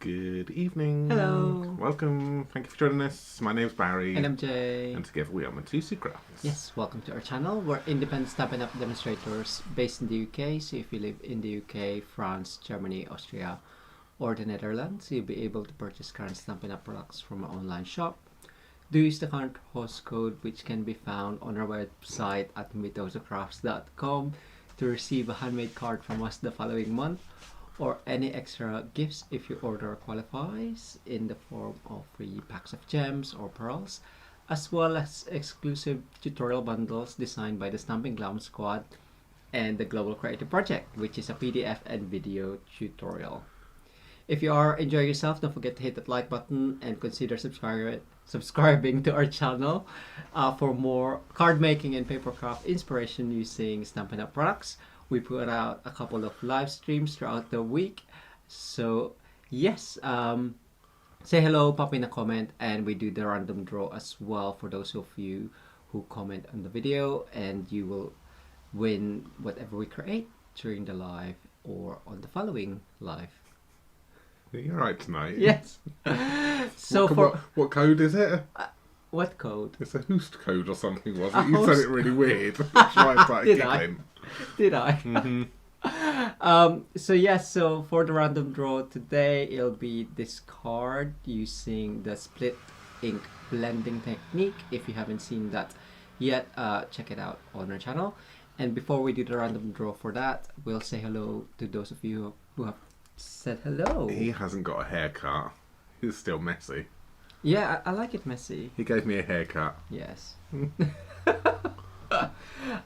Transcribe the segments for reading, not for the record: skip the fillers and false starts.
Good evening. Hello. Welcome. Thank you for joining us. My name's Barry. And I'm Jay. And together we are Mitosu Crafts. Yes, welcome to our channel. We're independent Stampin' Up demonstrators based in the UK. So if you live in the UK, France, Germany, Austria, or the Netherlands, you'll be able to purchase current Stampin' Up products from our online shop. Do use the current host code, which can be found on our website at mitosocrafts.com to receive a handmade card from us the following month, or any extra gifts if your order qualifies, in the form of free packs of gems or pearls, as well as exclusive tutorial bundles designed by the Stampin' Glam Squad and the Global Creative Project, which is a PDF and video tutorial. If you are enjoying yourself, don't forget to hit that like button and consider subscribing to our channel for more card making and papercraft inspiration using Stampin' Up products. We put out a couple of live streams throughout the week. So yes, say hello, pop in a comment, and we do the random draw as well for those of you who comment on the video, and you will win whatever we create during the live or on the following live. You're right tonight. Yes. So what code is it? What code? It's a Hoost code or something, wasn't it? You said it really weird. That's why I started giggling. Did I? Mm-hmm. So for the random draw today, it'll be this card using the split ink blending technique. If you haven't seen that yet, check it out on our channel. And before we do the random draw for that, we'll say hello to those of you who have said hello. He hasn't got a haircut. He's still messy. Yeah, I like it messy. He gave me a haircut. Yes.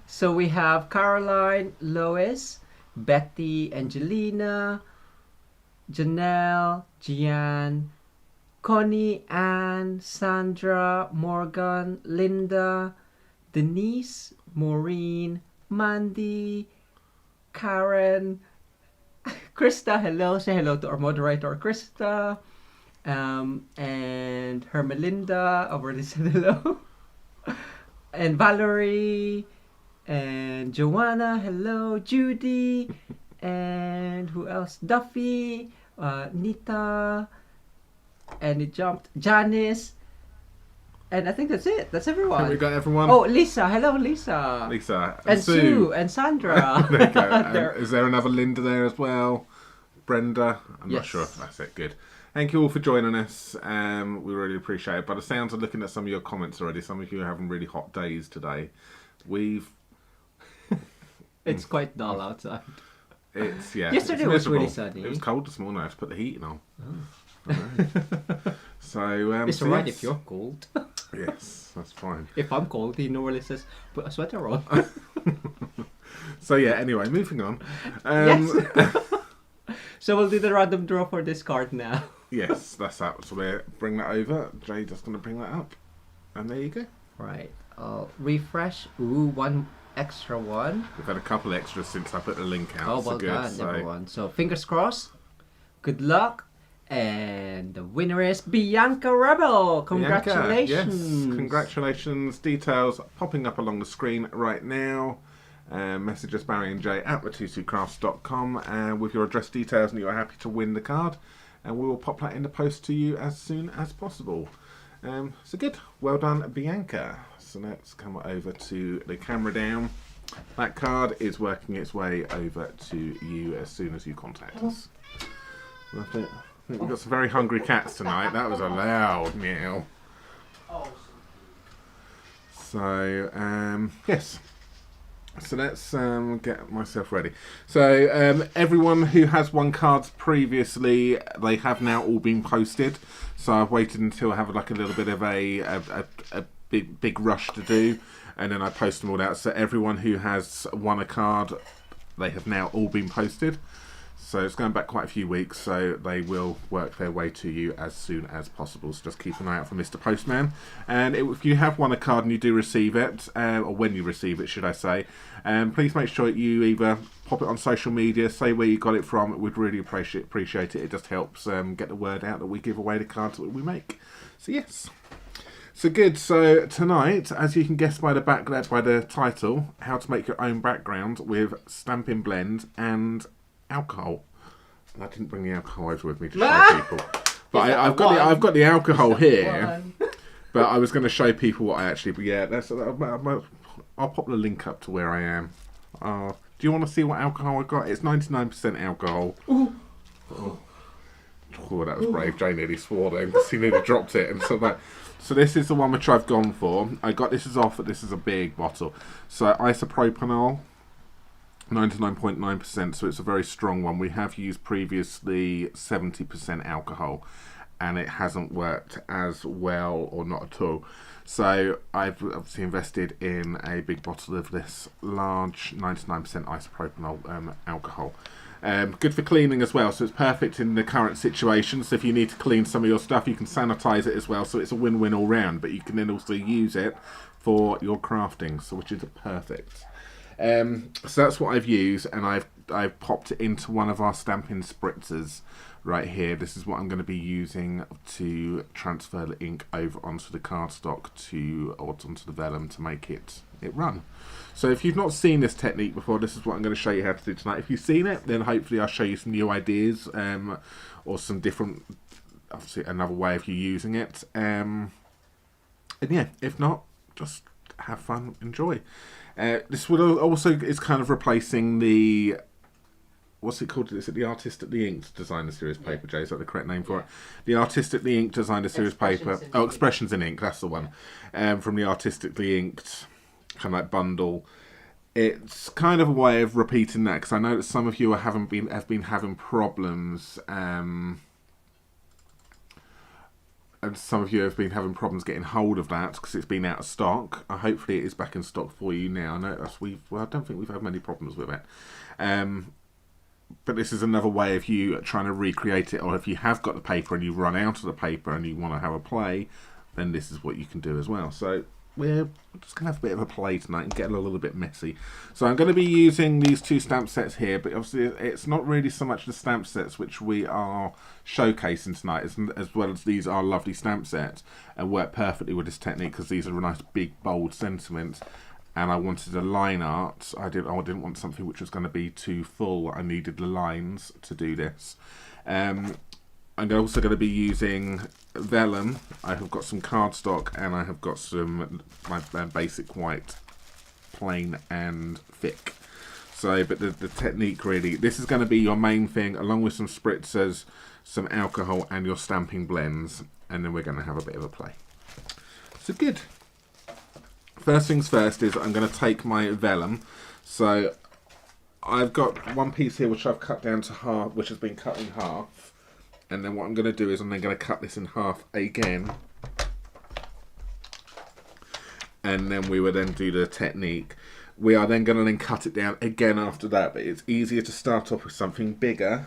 So we have Caroline, Lois, Betty, Angelina, Janelle, Gian, Connie, Anne, Sandra, Morgan, Linda, Denise, Maureen, Mandy, Karen, Krista. Hello, say hello to our moderator, Krista, and her Melinda. I've already said hello. And Valerie, and Joanna, hello, Judy, and who else? Duffy, Nita, and it jumped, Janice, and I think that's it. That's everyone. Have we got everyone? Oh, Lisa, hello, Lisa. Lisa. And Sue, and Sandra. There you go. Is there another Linda there as well? Brenda? I'm not sure if that's it. Good. Thank you all for joining us. We really appreciate it. By the sounds of looking at some of your comments already, some of you are having really hot days today. It's quite dull outside. Yesterday was really sunny. It was cold this morning. I had to put the heating on. Oh. So it's alright if you're cold. Yes, that's fine. If I'm cold, he normally says, put a sweater on. So yeah, anyway, moving on. Yes. So we'll do the random draw for this card now. Yes, that's that. So we'll bring that over. Jay just going to bring that up. And there you go. Right. Refresh. Ooh, one extra one. We've had a couple extras since I put the link out. Oh, well done, everyone. So fingers crossed. Good luck. And the winner is Bianca Rebel. Congratulations. Bianca, yes, congratulations. Details popping up along the screen right now. Message us Barry and Jay at mitosocrafts.com with your address details, and you are happy to win the card, and we will pop that in the post to you as soon as possible. So good, well done, Bianca. So let's come over to the camera down. That card is working its way over to you as soon as you contact us. I think we've got some very hungry cats tonight. That was a loud meow. So yes. So let's get myself ready. So everyone who has won cards previously, they have now all been posted. So I've waited until I have like a little bit of a big rush to do, and then I post them all out. So everyone who has won a card, they have now all been posted. So it's going back quite a few weeks, so they will work their way to you as soon as possible. So just keep an eye out for Mr. Postman. And if you have won a card and you do receive it, or when you receive it, should I say, please make sure you either pop it on social media, say where you got it from. We'd really appreciate it. It just helps get the word out that we give away the cards that we make. So yes. So good. So tonight, as you can guess by the by the title, how to make your own background with Stampin' Blend and alcohol. I didn't bring the alcohol over with me to show people. But I've got the alcohol here. But I was going to show people what I actually... But yeah, I'll pop the link up to where I am. Do you want to see what alcohol I got? It's 99% alcohol. Ooh. Oh, that was brave. Jay nearly swore then because he nearly dropped it. And so this is the one which I've gone for. I got this as offer. This is a big bottle. So isopropanol, 99.9%. So it's a very strong one. We have used previously 70% alcohol, and it hasn't worked as well, or not at all. So I've obviously invested in a big bottle of this large 99% isopropanol alcohol. Good for cleaning as well, so it's perfect in the current situation. So if you need to clean some of your stuff, you can sanitize it as well, so it's a win-win all round. But you can then also use it for your crafting, so which is perfect. So that's what I've used, and I've popped it into one of our Stampin spritzers right here. This is what I'm going to be using to transfer the ink over onto the cardstock onto the vellum to make it run. So if you've not seen this technique before, this is what I'm going to show you how to do tonight. If you've seen it, then hopefully I'll show you some new ideas, or some different, obviously another way of you using it. And yeah, if not, just have fun, enjoy. This would also is kind of replacing the, what's it called? Is it the Artistically Inked Designer Series paper, Jay? Is that the correct name for it? The Artistically Inked Designer Series paper. Oh, Expressions in Ink, that's the one. From the Artistically Inked kind of like bundle. It's kind of a way of repeating that, because I know that some of you have been having problems, and some of you have been having problems getting hold of that because it's been out of stock. Hopefully it is back in stock for you now. I know I don't think we've had many problems with it. But this is another way of you trying to recreate it, or if you have got the paper and you run out of the paper and you want to have a play, then this is what you can do as well. So we're just going to have a bit of a play tonight and get a little bit messy. So I'm going to be using these two stamp sets here, but obviously it's not really so much the stamp sets which we are showcasing tonight, as well as these are lovely stamp sets and work perfectly with this technique, because these are a nice big bold sentiments. And I wanted a line art. I didn't want something which was going to be too full. I needed the lines to do this. I'm also going to be using vellum. I have got some cardstock, and I have got some my basic white, plain and thick. So, but the technique really, this is going to be your main thing, along with some spritzers, some alcohol, and your stamping blends. And then we're going to have a bit of a play. So good. First things first is I'm going to take my vellum. So I've got one piece here which I've cut down to half, which has been cut in half. And then what I'm going to do is I'm then going to cut this in half again. And then we will then do the technique. We are then going to then cut it down again after that. But it's easier to start off with something bigger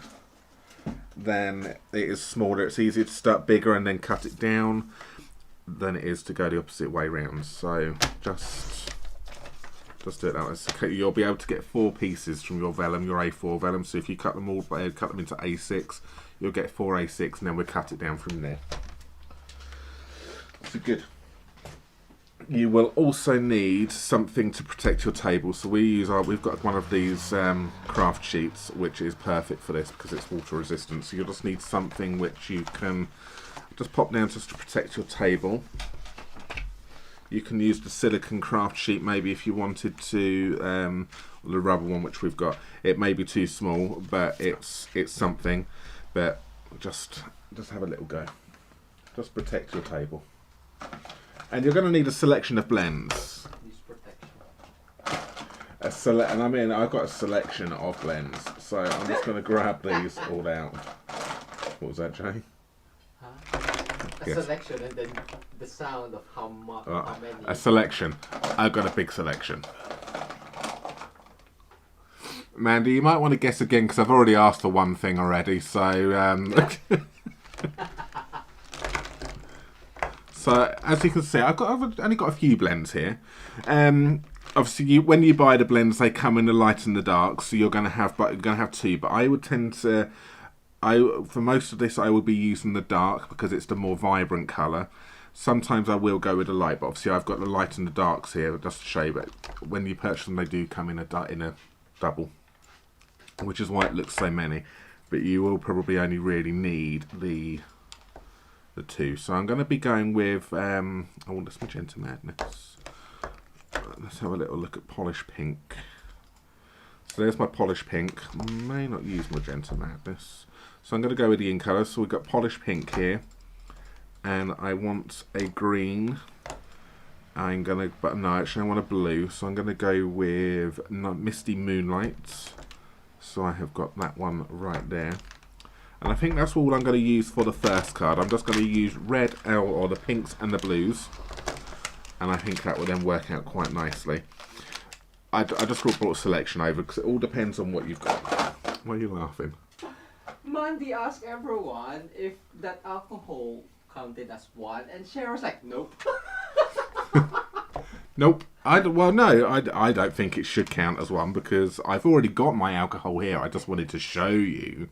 than it is smaller. It's easier to start bigger and then cut it down than it is to go the opposite way round. So just do it that way. So you'll be able to get 4 pieces from your vellum, your A4 vellum. So if you cut them all, cut them into A6, you'll get 4 A6, and then we'll cut it down from there. So good. You will also need something to protect your table. So we've got one of these craft sheets, which is perfect for this because it's water resistant. So you'll just need something which you can just pop down just to protect your table. You can use the silicone craft sheet maybe if you wanted to, or the rubber one which we've got. It may be too small, but it's something. But just have a little go. Just protect your table. And you're going to need a selection of blends. And I mean, I've got a selection of blends, so I'm just going to grab these all out. What was that, Jay? A selection, and then the sound of how many. A selection. I've got a big selection. Mandy, you might want to guess again because I've already asked for one thing already. So, so as you can see, I've only got a few blends here. Obviously, when you buy the blends, they come in the light and the dark. So you're going to have 2. But I would tend to. For most of this, I will be using the dark because it's the more vibrant colour. Sometimes I will go with the light, but obviously I've got the light and the darks here just to show you. But when you purchase them, they do come in a double, which is why it looks so many. but you will probably only really need the two. So I'm going to be going with this Magenta Madness. Let's have a little look at Polish Pink. So there's my Polish Pink. May not use Magenta Madness. So I'm going to go with the in colours. So we've got Polish Pink here. And I want a green. But no, actually I want a blue. So I'm going to go with Misty Moonlight. So I have got that one right there. And I think that's all I'm going to use for the first card. I'm just going to use red or the pinks and the blues. And I think that will then work out quite nicely. I just brought a selection over because it all depends on what you've got. Why are you laughing? Mandy asked everyone if that alcohol counted as one, and Cheryl's like, nope. Nope. I don't think it should count as one because I've already got my alcohol here. I just wanted to show you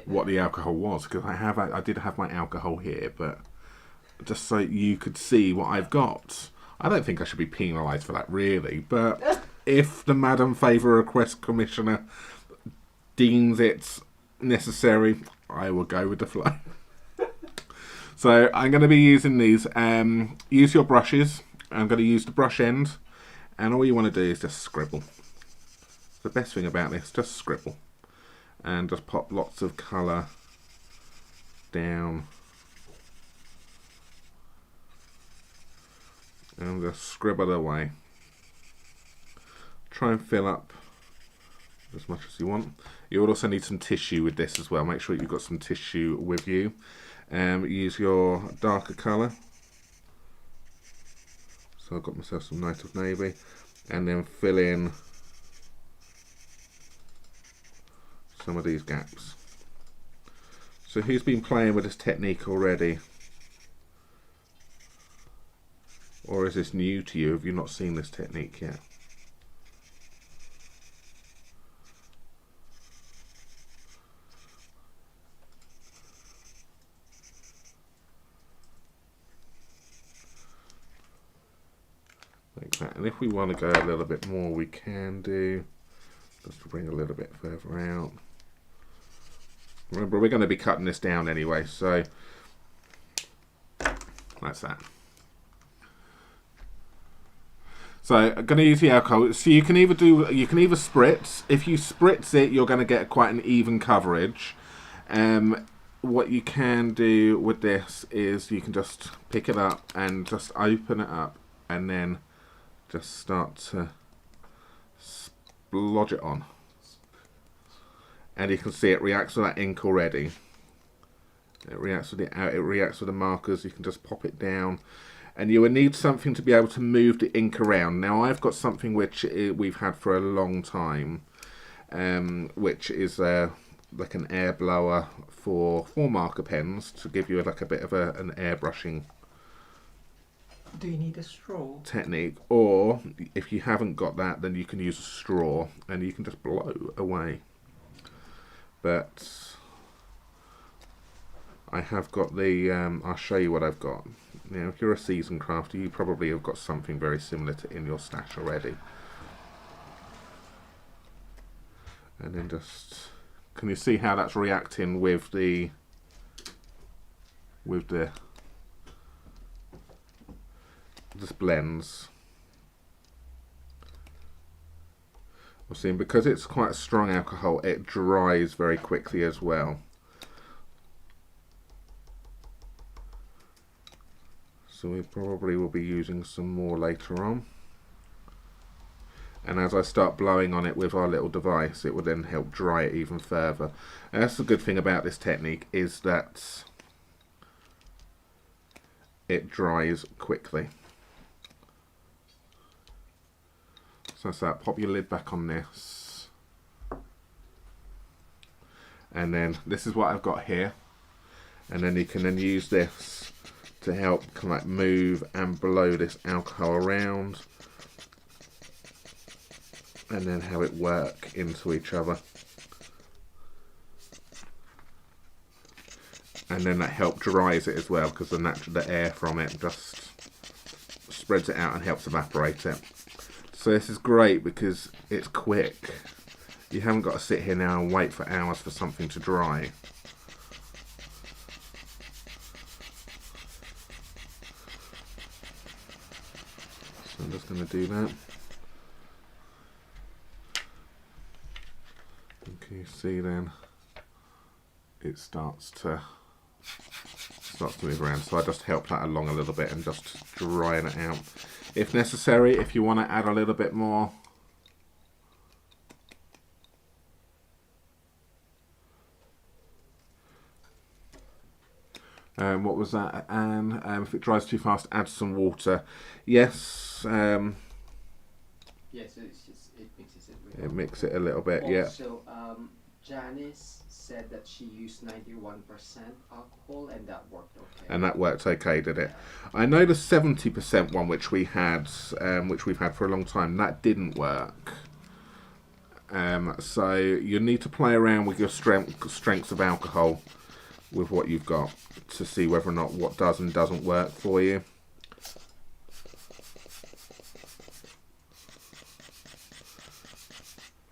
what the alcohol was because I did have my alcohol here, but just so you could see what I've got. I don't think I should be penalised for that really, but if the Madam Favour Request Commissioner deems it necessary, I will go with the flow. So I'm going to be using these. Use your brushes. I'm going to use the brush end, and all you want to do is just scribble. The best thing about this, just scribble, and just pop lots of colour down, and just scribble away. Try and fill up as much as you want. You also need some tissue with this as well. Make sure you've got some tissue with you. Use your darker colour. So I've got myself some Night of Navy, and then fill in some of these gaps. So who's been playing with this technique already? Or is this new to you? Have you not seen this technique yet? Like that. And if we want to go a little bit more, we can do, just to bring a little bit further out. Remember, we're going to be cutting this down anyway, so that's that. So I'm going to use the alcohol. So you can either spritz. If you spritz it, you're going to get quite an even coverage. What you can do with this is you can just pick it up and just open it up, and then just start to splodge it on. And you can see it reacts with that ink already. It reacts with the markers. You can just pop it down. And you will need something to be able to move the ink around. Now I've got something which we've had for a long time, which is like an air blower for marker pens to give you like a bit of an airbrushing. Do you need a straw? Technique, or if you haven't got that, then you can use a straw and you can just blow away. But I have got the, I'll show you what I've got. Now, if you're a seasoned crafter, you probably have got something very similar to in your stash already. And then just, can you see how that's reacting with the just blends. We're seeing because it's quite a strong alcohol, it dries very quickly as well. So we probably will be using some more later on. And as I start blowing on it with our little device, it will then help dry it even further. And that's the good thing about this technique, is that it dries quickly. So that's that. Pop your lid back on this. And then this is what I've got here. And then you can then use this to help kind of like move and blow this alcohol around. And then have it work into each other. And then that helps dries it as well, because the air from it just spreads it out and helps evaporate it. So this is great because it's quick. You haven't got to sit here now and wait for hours for something to dry. So I'm just going to do that. And can you see then it starts to move around, so I just help that along a little bit and just drying it out. If necessary, if you want to add a little bit more, what was that, Anne? If it dries too fast, add some water. Yes. Yes, it's just, it mixes it with It mix it a little bit, yeah. Also, Janice said that she used 91% alcohol and that worked okay. And that worked okay, did it? I know the 70% one, which we've had for a long time, that didn't work. So you need to play around with your strengths of alcohol with what you've got to see whether or not what does and doesn't work for you.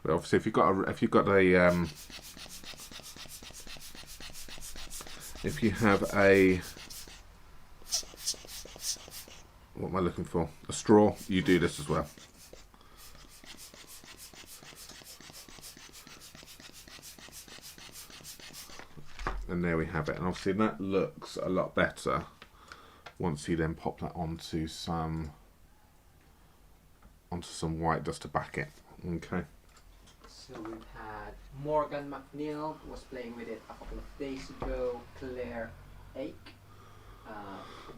But obviously, if you have a, what am I looking for? A straw, you do this as well. And there we have it. And obviously that looks a lot better once you then pop that onto some white just to back it. Okay. So we've had Morgan McNeil was playing with it a couple of days ago. Claire Ake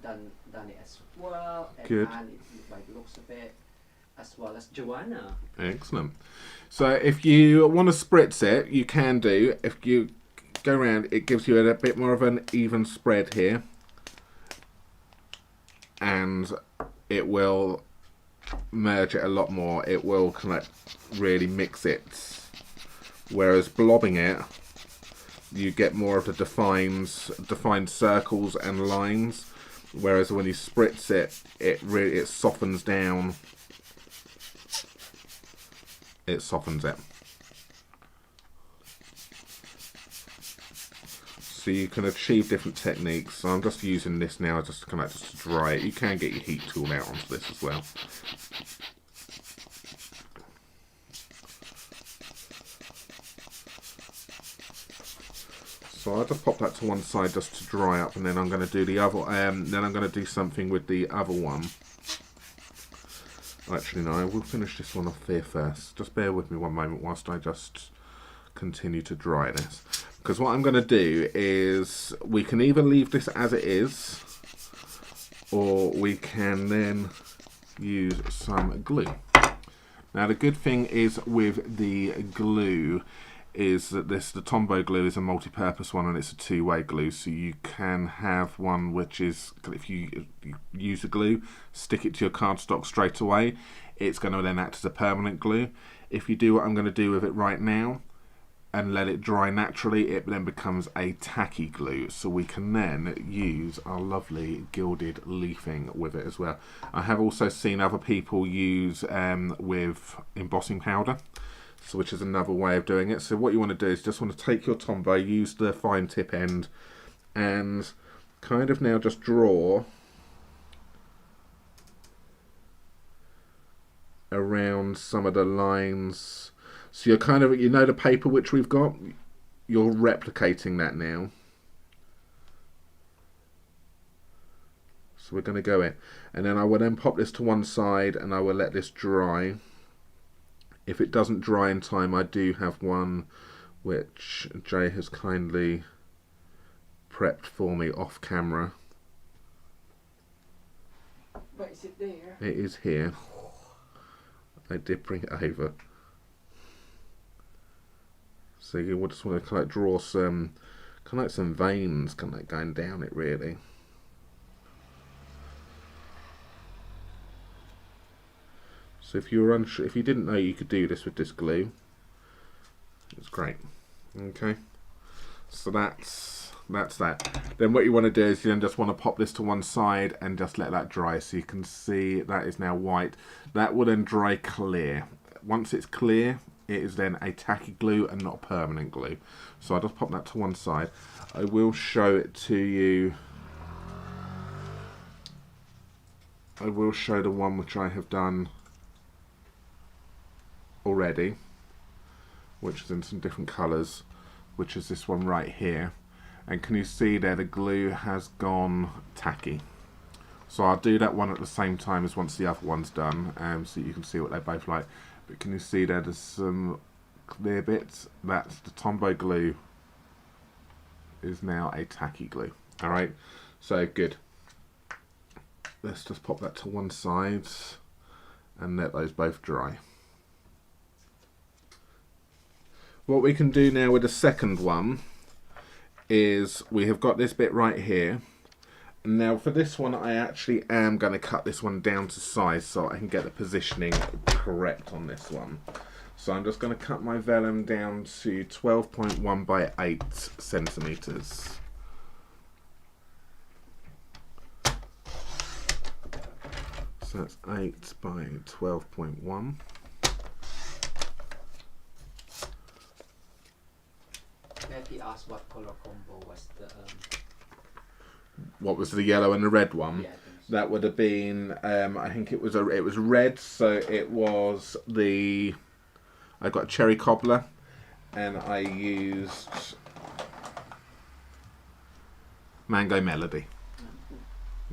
done it as well. And Good. Anne, it by the looks of it, as well as Joanna. Excellent. So if you want to spritz it, you can do. If you go around, it gives you a bit more of an even spread here, and it will merge it a lot more. It will kind of really mix it, whereas blobbing it, you get more of the defined circles and lines, whereas when you spritz it, it softens down. It softens it. So you can achieve different techniques. So I'm just using this now just to dry it. You can get your heat tool out onto this as well. So I'll just pop that to one side just to dry up, and then I'm going to do the other. Then I'm going to do something with the other one. Actually, no, I will finish this one off here first. Just bear with me one moment whilst I just continue to dry this. Because what I'm going to do is, we can either leave this as it is, or we can then use some glue. Now the good thing is with the glue is that the Tombow glue is a multi-purpose one, and it's a two-way glue, so you can have one which is, if you use the glue, stick it to your cardstock straight away, it's going to then act as a permanent glue. If you do what I'm going to do with it right now and let it dry naturally, it then becomes a tacky glue, so we can then use our lovely gilded leafing with it as well. I have also seen other people use with embossing powder, so which is another way of doing it. So what you want to do is just want to take your Tombow, use the fine tip end, and kind of now just draw around some of the lines. So you're kind of, you know, the paper which we've got, you're replicating that now. So we're going to go in, and then I will then pop this to one side and I will let this dry. If it doesn't dry in time, I do have one which Jay has kindly prepped for me off camera. But is it there? It is here. I did bring it over. So you just want to kind of draw some, kind of like some veins kind of going down it really. So if you were unsure, if you didn't know you could do this with this glue, it's great. Okay, so that's that. Then what you want to do is you then just want to pop this to one side and just let that dry. So you can see that is now white. That will then dry clear. Once it's clear, it is then a tacky glue and not permanent glue. So I'll just pop that to one side. I will show it to you. I will show the one which I have done already, which is in some different colours, which is this one right here. And can you see there the glue has gone tacky? So I'll do that one at the same time as once the other one's done, so you can see what they're both like. But can you see there's some clear bits? That's the Tombow glue is now a tacky glue. Alright, so good. Let's just pop that to one side and let those both dry. What we can do now with the second one is we have got this bit right here. Now for this one I actually am going to cut this one down to size so I can get the positioning correct on this one. So I'm just going to cut my vellum down to 12.1 by 8 centimetres. So that's 8 by 12.1. Betty asked what color combo was the... What was the yellow and the red one? Yeah, that would have been, I think it was red, so it was the... I got cherry cobbler, and I used Mango Melody.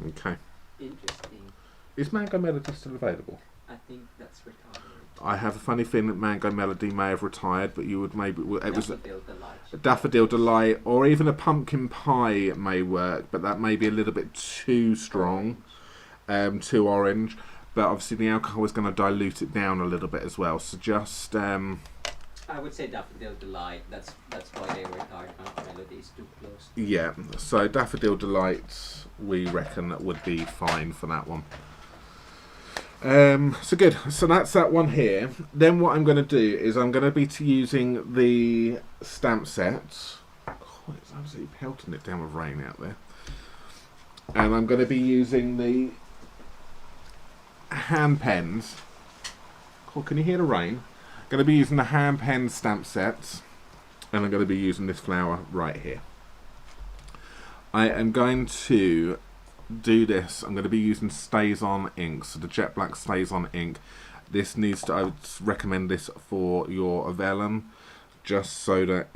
Okay. Interesting. Is Mango Melody still available? I think that's retired. I have a funny feeling that Mango Melody may have retired, but you would maybe... It was Delight. Daffodil Delight, or even a pumpkin pie may work, but that may be a little bit too strong, too orange. But obviously the alcohol is going to dilute it down a little bit as well. So just... I would say Daffodil Delight. That's why they retired. Mango Melody is too close. Yeah, so Daffodil Delight, we reckon would be fine for that one. So good. So that's that one here. Then what I'm going to do is I'm going to be using the stamp set. Oh, it's absolutely pelting it down with rain out there. And I'm going to be using the hand pens. Oh, can you hear the rain? I'm going to be using the hand pen stamp sets. And I'm going to be using this flower right here. I am going to do this. I'm going to be using Stays On ink, so the jet black Stays On ink. This needs to, I would recommend this for your vellum, just so that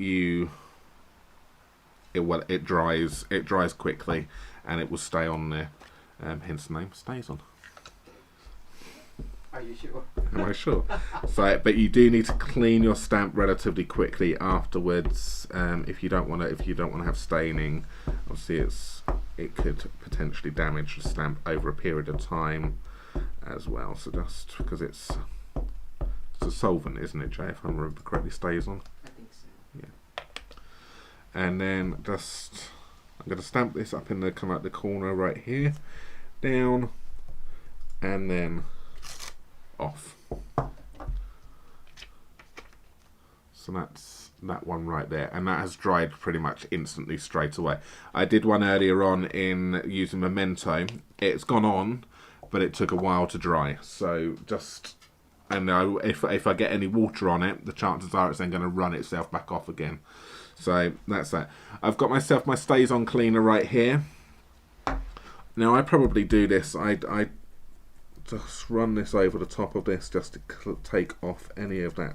it dries quickly and it will stay on there. Hence the name, Stays On. Are you sure? Am I sure? So, but you do need to clean your stamp relatively quickly afterwards. If you don't want to have staining, obviously it could potentially damage the stamp over a period of time as well. So just because it's a solvent, isn't it, Jay? If I remember correctly, Stays On. I think so. Yeah. And then I'm going to stamp this up in the kind of like the corner right here, down, and then off. So that's that one right there, and that has dried pretty much instantly straight away. I did one earlier on in using Memento. It's gone on, but it took a while to dry. So just, and if I get any water on it, the chances are it's then going to run itself back off again. So that's that. I've got myself my Stays On cleaner right here. Now I probably do this. I just run this over the top of this just to take off any of that.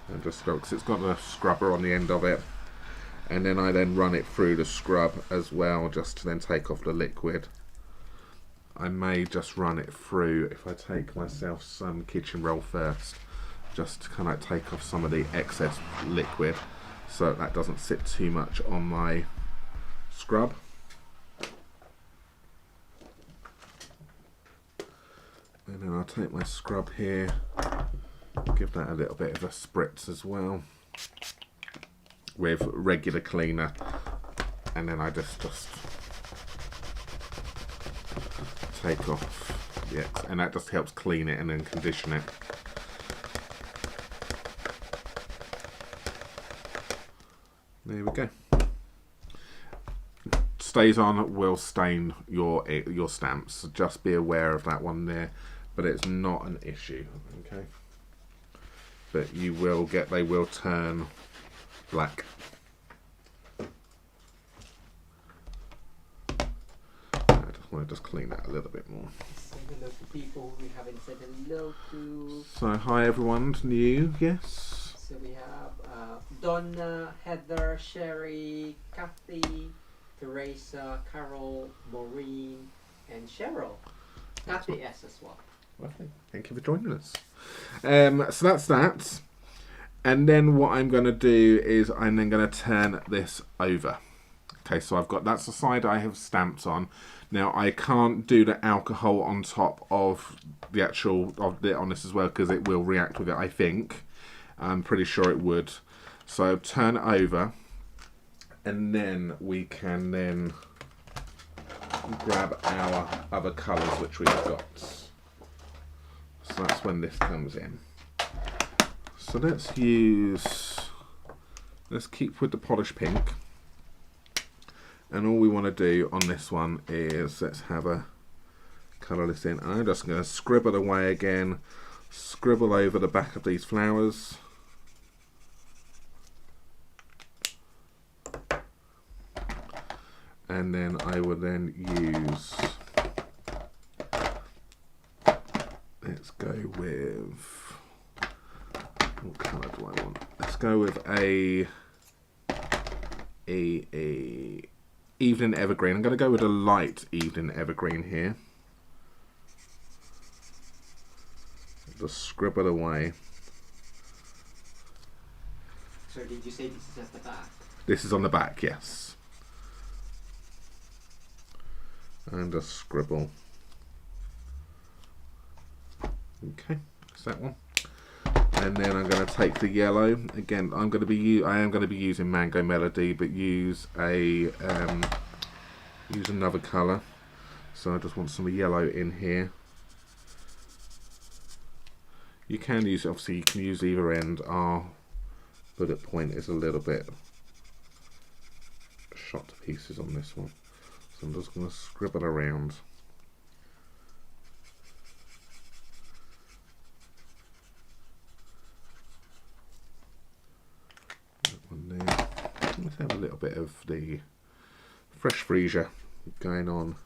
And just because it's got a scrubber on the end of it, and then I run it through the scrub as well, just to then take off the liquid. I may just run it through if I take myself some kitchen roll first, just to kind of take off some of the excess liquid, so that doesn't sit too much on my scrub. And then I'll take my scrub here, give that a little bit of a spritz as well with regular cleaner, and then I just take off the excess, and that just helps clean it and then condition it. There we go. Stays On will stain your stamps, so just be aware of that one there. but it's not an issue. Okay, but you will get, they will turn black. I just want to clean that a little bit more. Say hello to people we haven't said hello to. So hi everyone, new, yes. So we have Donna, Heather, Sherry, Kathy, Teresa, Carol, Maureen, and Cheryl. Kathy S as well. Lovely. Thank you for joining us. So that's that. And then what I'm going to do is I'm then going to turn this over. Okay, so I've got, that's the side I have stamped on. Now I can't do the alcohol on top of the actual, of it on this as well, because it will react with it, I think. I'm pretty sure it would. So turn it over, and then we can then grab our other colours which we've got. So that's when this comes in. So let's keep with the polished pink. And all we want to do on this one is, let's have a colour this in. I'm just going to scribble away again, scribble over the back of these flowers. And then I will then use, let's go with, what colour do I want? Let's go with a evening evergreen. I'm going to go with a light evening evergreen here. Just scribble away. So did you say this is at the back? This is on the back, yes. And just scribble. Okay, that's that one. And then I'm going to take the yellow again. I am going to be using Mango Melody, but use another colour. So I just want some yellow in here. You can use, obviously, you can use either end. Our bullet point is a little bit shot to pieces on this one. So I'm just going to scribble around. That one there. Let's have a little bit of the fresh freesia going on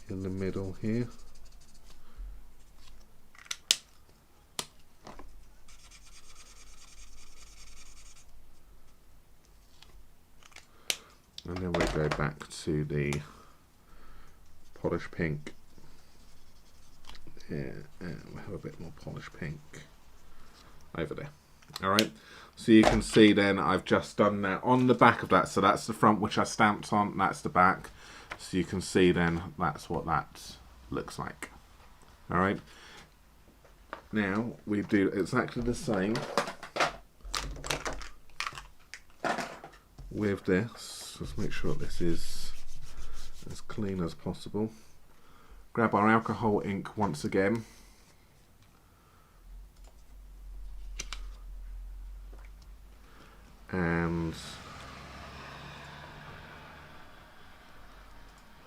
in the middle here. And then we go back to the polished pink. Yeah, and we'll have a bit more polished pink over there. Alright, so you can see then I've just done that on the back of that. So that's the front which I stamped on, that's the back. So you can see then that's what that looks like. Alright, now we do exactly the same with this. Let's make sure this is as clean as possible. Grab our alcohol ink once again. And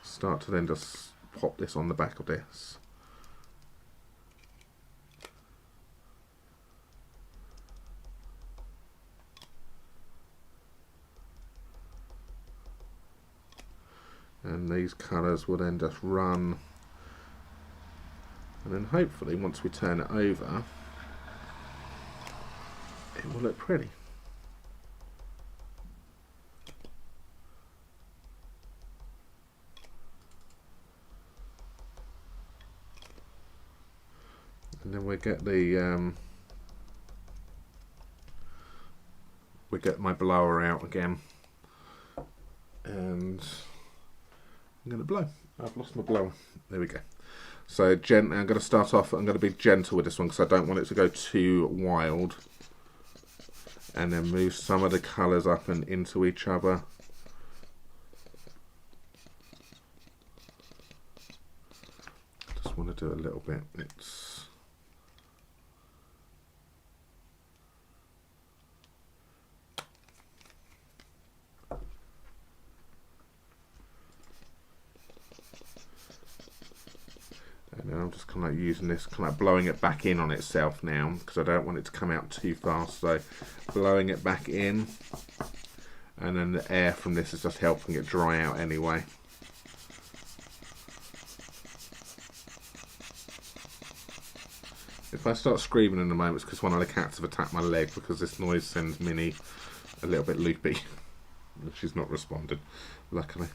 start to then just pop this on the back of this. And these colours will then just run, and then hopefully once we turn it over it will look pretty. And then we get the we get my blower out again, and I'm going to blow. I've lost my blower. There we go. So I'm going to start off, I'm going to be gentle with this one because I don't want it to go too wild. And then move some of the colours up and into each other. Just want to do a little bit. And then I'm just kind of using this, kind of blowing it back in on itself now, because I don't want it to come out too fast. So blowing it back in, and then the air from this is just helping it dry out anyway. If I start screaming in a moment, it's because one of the cats have attacked my leg, because this noise sends Minnie a little bit loopy. She's not responded, luckily.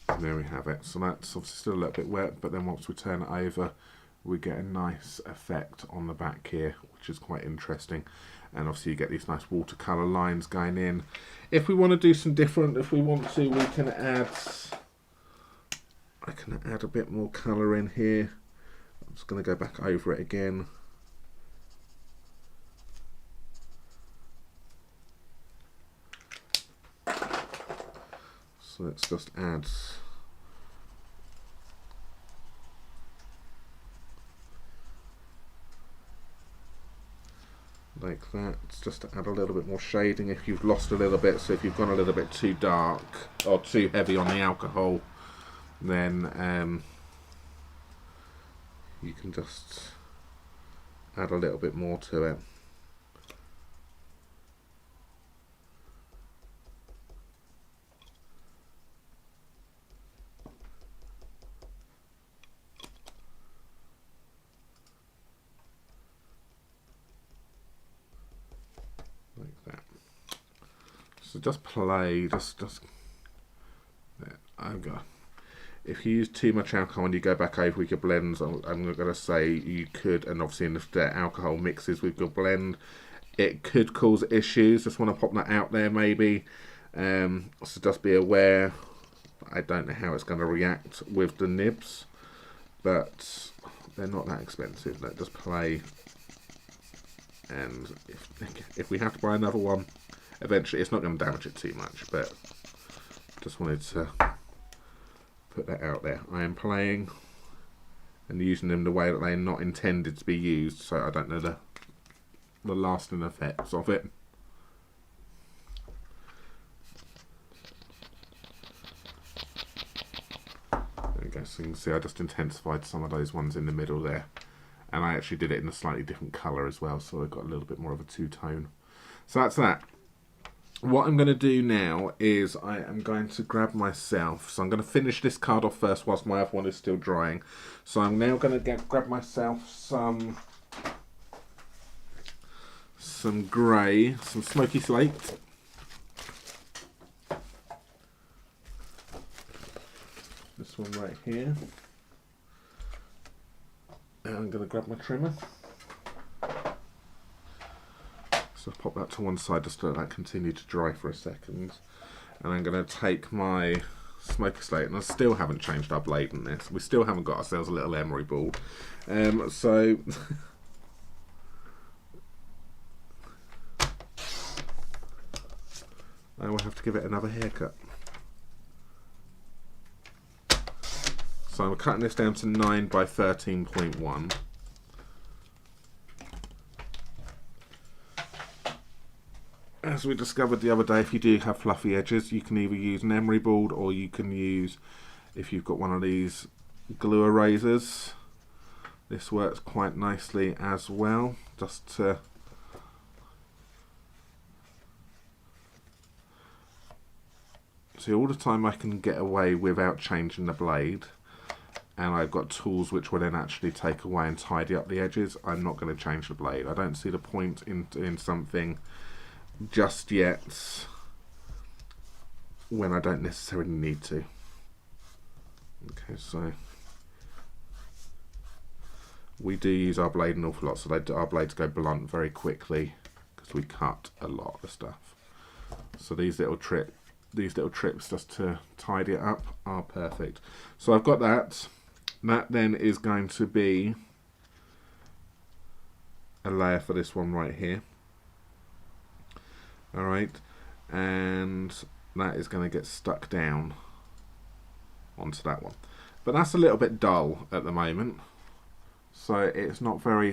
And there we have it. So that's obviously still a little bit wet, but then once we turn it over, we get a nice effect on the back here, which is quite interesting. And obviously you get these nice watercolour lines going in. If we want to do some different, if we want to, we can add, I can add a bit more colour in here. I'm just going to go back over it again. So let's just add like that. It's just to add a little bit more shading if you've lost a little bit. So if you've gone a little bit too dark or too heavy on the alcohol, then you can just add a little bit more to it. Like that. So just play, just there. I've got. If you use too much alcohol and you go back over with your blends, I'm going to say you could, and obviously if the alcohol mixes with your blend, it could cause issues. Just want to pop that out there maybe. So just be aware. I don't know how it's going to react with the nibs, but they're not that expensive. Let just play. And if we have to buy another one, eventually it's not going to damage it too much, but just wanted to put that out there. I am playing and using them the way that they're not intended to be used, so I don't know the lasting effects of it. There we go. So you can see I just intensified some of those ones in the middle there, and I actually did it in a slightly different colour as well, so I got a little bit more of a two-tone. So that's that. What I'm going to do now is I am going to grab myself, so I'm going to finish this card off first whilst my other one is still drying. So I'm now going to grab myself some grey, some smoky slate. This one right here. And I'm going to grab my trimmer. So pop that to one side just to let that continue to dry for a second. And I'm going to take my smoky slate, and I still haven't changed our blade in this. We still haven't got ourselves a little emery ball. So I will have to give it another haircut. So I'm cutting this down to 9 by 13.1. As we discovered the other day, if you do have fluffy edges, you can either use an emery board, or you can use, if you've got one of these glue erasers, this works quite nicely as well. Just to see, all the time I can get away without changing the blade, and I've got tools which will then actually take away and tidy up the edges, I'm not going to change the blade. I don't see the point in something just yet when I don't necessarily need to. Okay, so we do use our blade an awful lot, so our blades go blunt very quickly because we cut a lot of the stuff. So these little trips just to tidy it up are perfect. So I've got that. That then is going to be a layer for this one right here. Alright, and that is going to get stuck down onto that one. But that's a little bit dull at the moment, so it's not very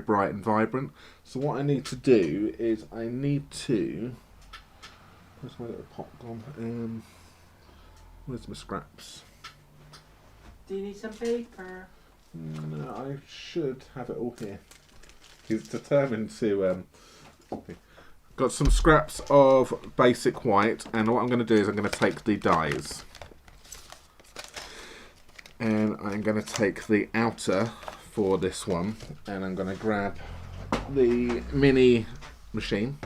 bright and vibrant. So what I need to do is I need to, where's my little pot gone? Where's my scraps? Do you need some paper? No, I should have it all here. He's determined to. Got some scraps of basic white, and what I'm going to do is I'm going to take the dies, and I'm going to take the outer for this one, and I'm going to grab the mini machine.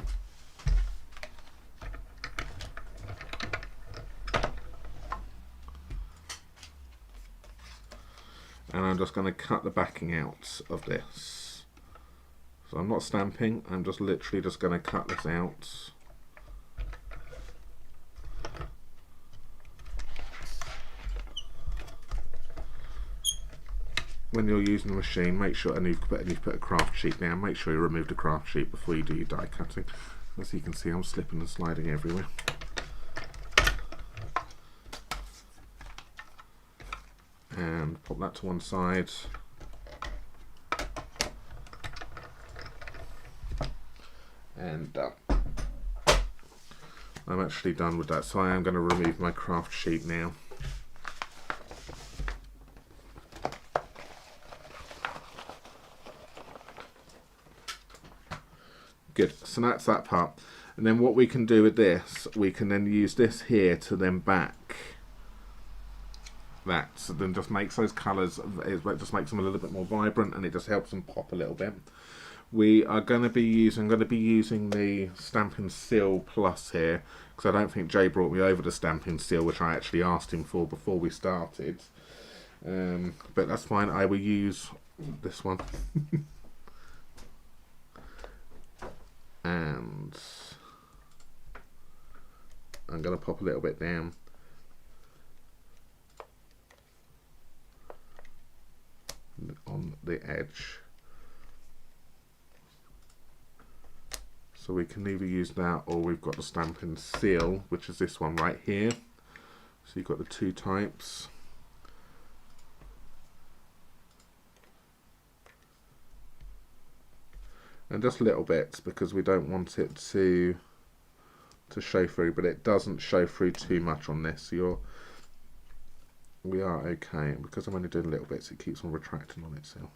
And I'm just going to cut the backing out of this. So I'm not stamping, I'm just literally just going to cut this out. When you're using the machine, make sure, and you've put a craft sheet down, make sure you remove the craft sheet before you do your die cutting. As you can see, I'm slipping and sliding everywhere. And pop that to one side. And done. I'm actually done with that, so I am going to remove my craft sheet now. Good, so that's that part. And then what we can do with this, we can then use this here to then back that. So then just makes those colours, it just makes them a little bit more vibrant, and it just helps them pop a little bit. We are going to be using, the Stampin' Seal Plus here, because I don't think Jay brought me over the Stampin' Seal, which I actually asked him for before we started. But that's fine, I will use this one. And I'm going to pop a little bit down. On the edge. So we can either use that, or we've got the Stampin' Seal, which is this one right here. So you've got the two types. And just little bits, because we don't want it to show through, but it doesn't show through too much on this. So we are okay. Because I'm only doing little bits, it keeps on retracting on itself.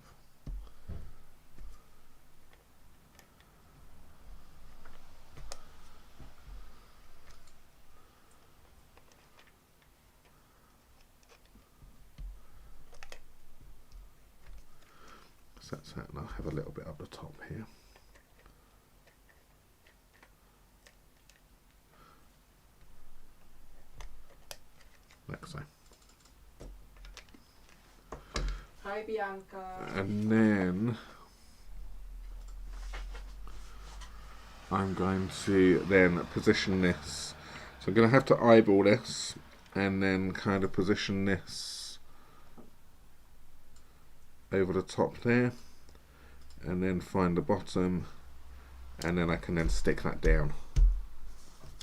So that's that, and I'll have a little bit up the top here. Like so. Hi, Bianca. And then I'm going to then position this. So I'm going to have to eyeball this and then kind of position this over the top there, and then find the bottom, and then I can then stick that down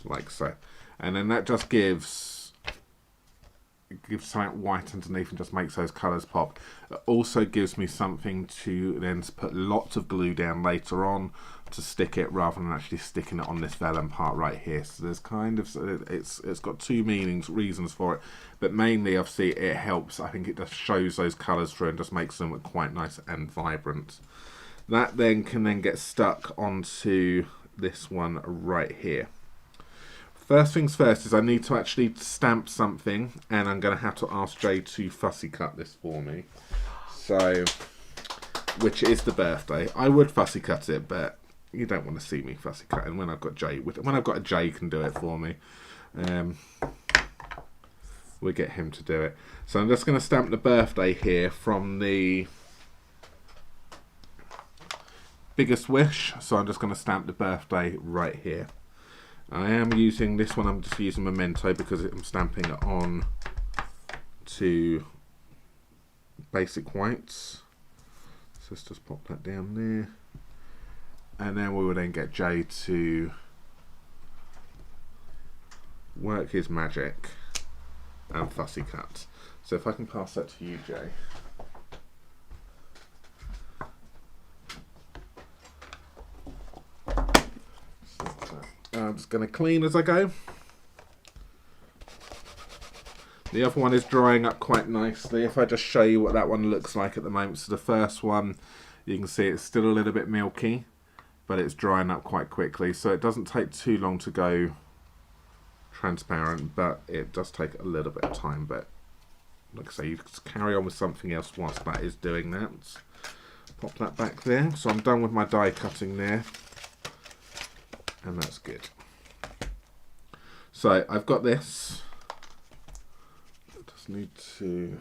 like so. And then that just gives something white underneath and just makes those colours pop. It also gives me something to then put lots of glue down later on to stick it, rather than actually sticking it on this vellum part right here. So there's kind of, it's got two reasons for it, but mainly obviously it helps. I think it just shows those colours through and just makes them quite nice and vibrant. That then can then get stuck onto this one right here. First things first is I need to actually stamp something, and I'm going to have to ask Jay to fussy cut this for me. So, which is the birthday. I would fussy cut it, but you don't want to see me fussy cutting when I've got Jay. When I've got a Jay can do it for me. We'll get him to do it. So I'm just going to stamp the birthday here from the Biggest Wish. So I'm just going to stamp the birthday right here. I am using this one, I'm just using Memento because I'm stamping it on to basic whites. So let's just pop that down there. And then we will then get Jay to work his magic and fussy cut. So if I can pass that to you, Jay. just going to clean as I go. The other one is drying up quite nicely. If I just show you what that one looks like at the moment. So the first one, you can see it's still a little bit milky, but it's drying up quite quickly. So it doesn't take too long to go transparent, but it does take a little bit of time. But like I say, you just carry on with something else whilst that is doing that. Pop that back there. So I'm done with my die cutting there, and that's good. So I've got this. I just need to...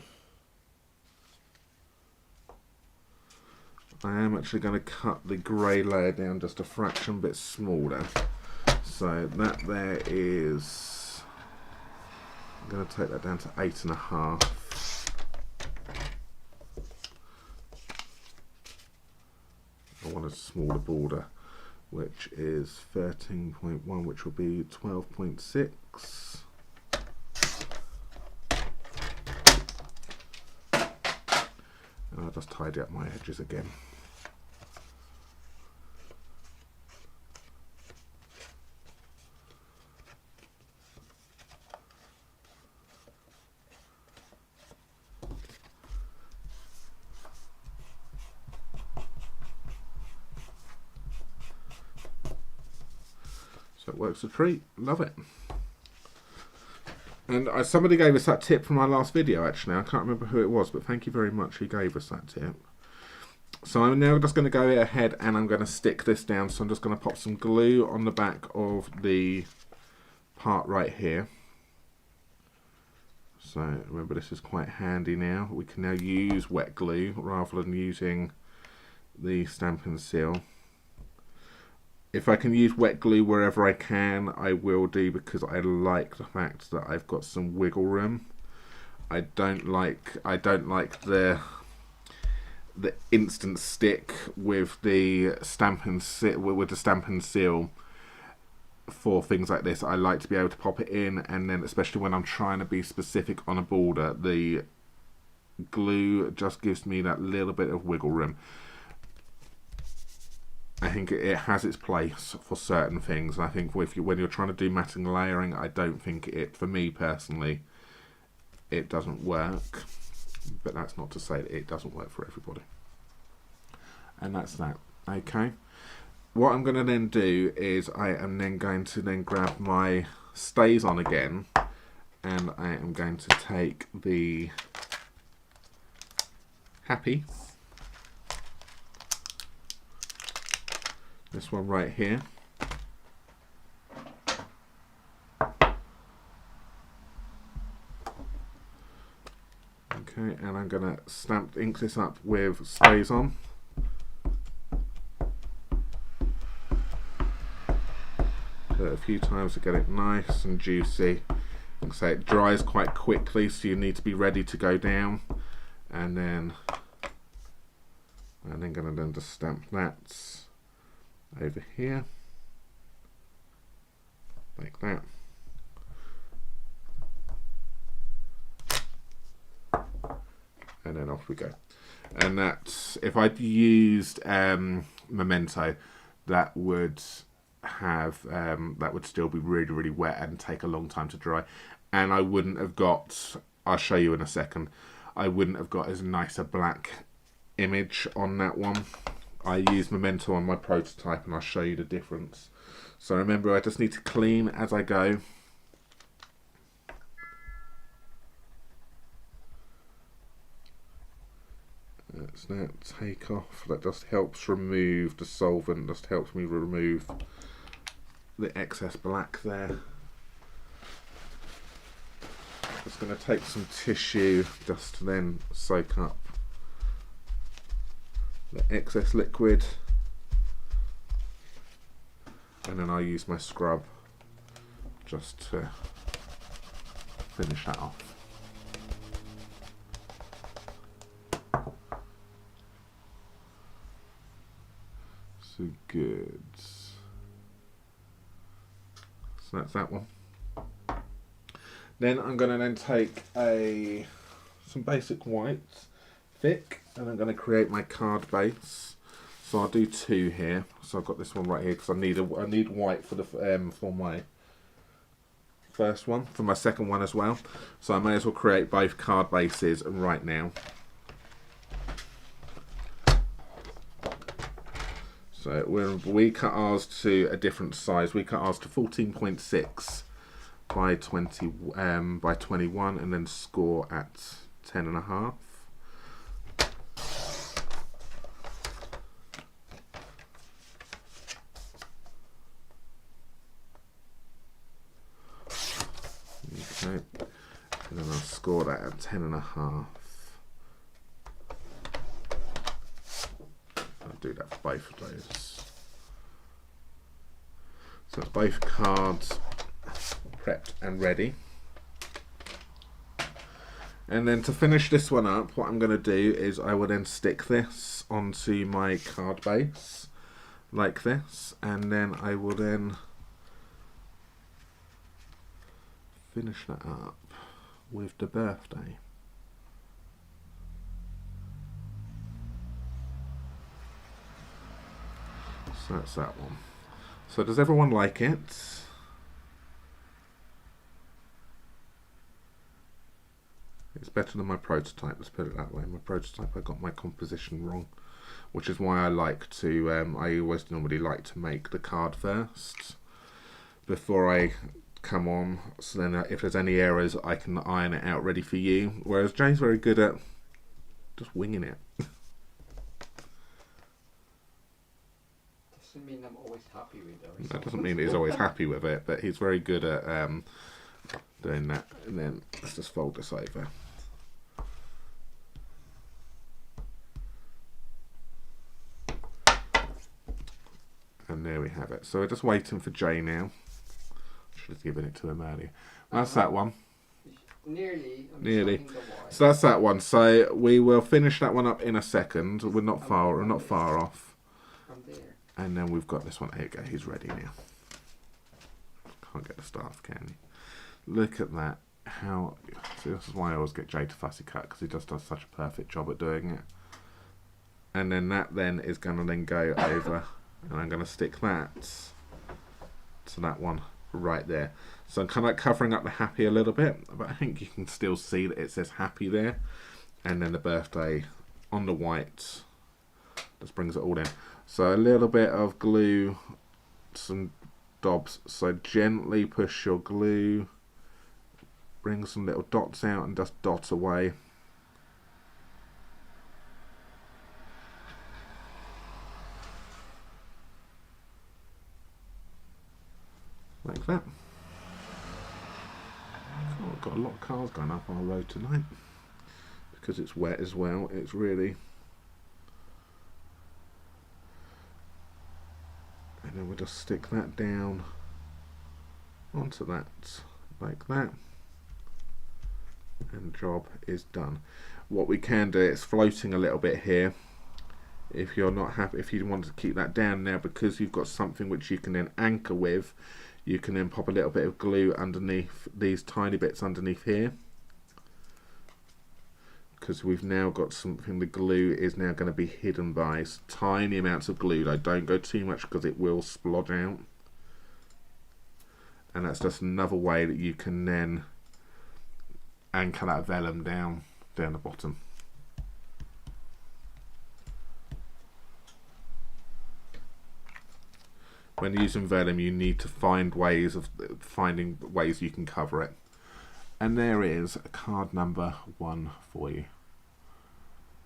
I am actually going to cut the grey layer down just a fraction bit smaller. So that there is... I'm going to take that down to 8.5. I want a smaller border, which is 13.1, which will be 12.6. And I'll just tidy up my edges again. So it works a treat, love it. And somebody gave us that tip from our last video actually, I can't remember who it was, but thank you very much who gave us that tip. So I'm now just going to go ahead and I'm going to stick this down, so I'm just going to pop some glue on the back of the part right here. So remember, this is quite handy now, we can now use wet glue rather than using the Stampin' seal. If I can use wet glue wherever I can, I will do, because I like the fact that I've got some wiggle room. I don't like the instant stick with the Stampin' seal for things like this. I like to be able to pop it in, and then especially when I'm trying to be specific on a border, the glue just gives me that little bit of wiggle room. I think it has its place for certain things. I think when you're trying to do matting layering, I don't think for me personally, it doesn't work. But that's not to say that it doesn't work for everybody. And that's that. Okay. What I'm going to then do is I am then going to grab my stays on again, and I am going to take the Happy. This one right here. Okay, and I'm going to ink this up with stays on. Do it a few times to get it nice and juicy. Like I say, it dries quite quickly, so you need to be ready to go down. And then going to then just stamp that over here, like that. And then off we go. And that's, if I'd used Memento, that would still be really, really wet and take a long time to dry. And I wouldn't have got, I'll show you in a second, I wouldn't have got as nice a black image on that one. I use Memento on my prototype, and I'll show you the difference. So remember, I just need to clean as I go. That's that, take off. That just helps remove the solvent, just helps me remove the excess black there. Just going to take some tissue just to then soak up the excess liquid, and then I'll use my scrub just to finish that off. So good. So that's that one. Then I'm going to then take some basic whites, thick, and I'm going to create my card base. So I'll do 2 here. So I've got this one right here because I need white for the for my first one, for my second one as well. So I may as well create both card bases right now. So we cut ours to a different size. We cut ours to 14.6 by 20 by 21, and then score at 10.5. Okay, and then I'll score that at 10.5. I'll do that for both of those. So it's both cards prepped and ready. And then to finish this one up, what I'm going to do is I will then stick this onto my card base like this, and then I will then finish that up with the birthday. So that's that one. So does everyone like it? It's better than my prototype, let's put it that way. My prototype, I got my composition wrong, which is why I like to, I always normally like to make the card first before I come on, so then if there's any errors I can iron it out ready for you, whereas Jay's very good at just winging it. Doesn't mean I'm always happy with those. That doesn't mean he's always happy with it, but he's very good at doing that. And then let's just fold this over. And there we have it. So we're just waiting for Jay now. Should have given it to him earlier. That's that one. Nearly. Nearly. So that's that one. So we will finish that one up in a second. We're not far off. I'm there. And then we've got this one. There you go. He's ready now. Can't get the staff, can you? Look at that. How? See, this is why I always get Jay to fussy cut, because he just does such a perfect job at doing it. And then that then is going to then go over, and I'm going to stick that to that one right there. So I'm kind of like covering up the happy a little bit, but I think you can still see that it says happy there. And then the birthday on the white just brings it all in. So a little bit of glue, some dobs. So gently push your glue, bring some little dots out and just dot away. Like that. Oh, I've got a lot of cars going up on the road tonight because it's wet as well. It's really. And then we'll just stick that down onto that like that, and the job is done. What we can do, it's floating a little bit here. If you're not happy, if you want to keep that down now, because you've got something which you can then anchor with, you can then pop a little bit of glue underneath these tiny bits underneath here, because we've now got something. The glue is now going to be hidden by tiny amounts of glue. Though don't go too much because it will splodge out. And that's just another way that you can then anchor that vellum down the bottom. When using vellum, you need to find ways you can cover it. And there is card number 1 for you.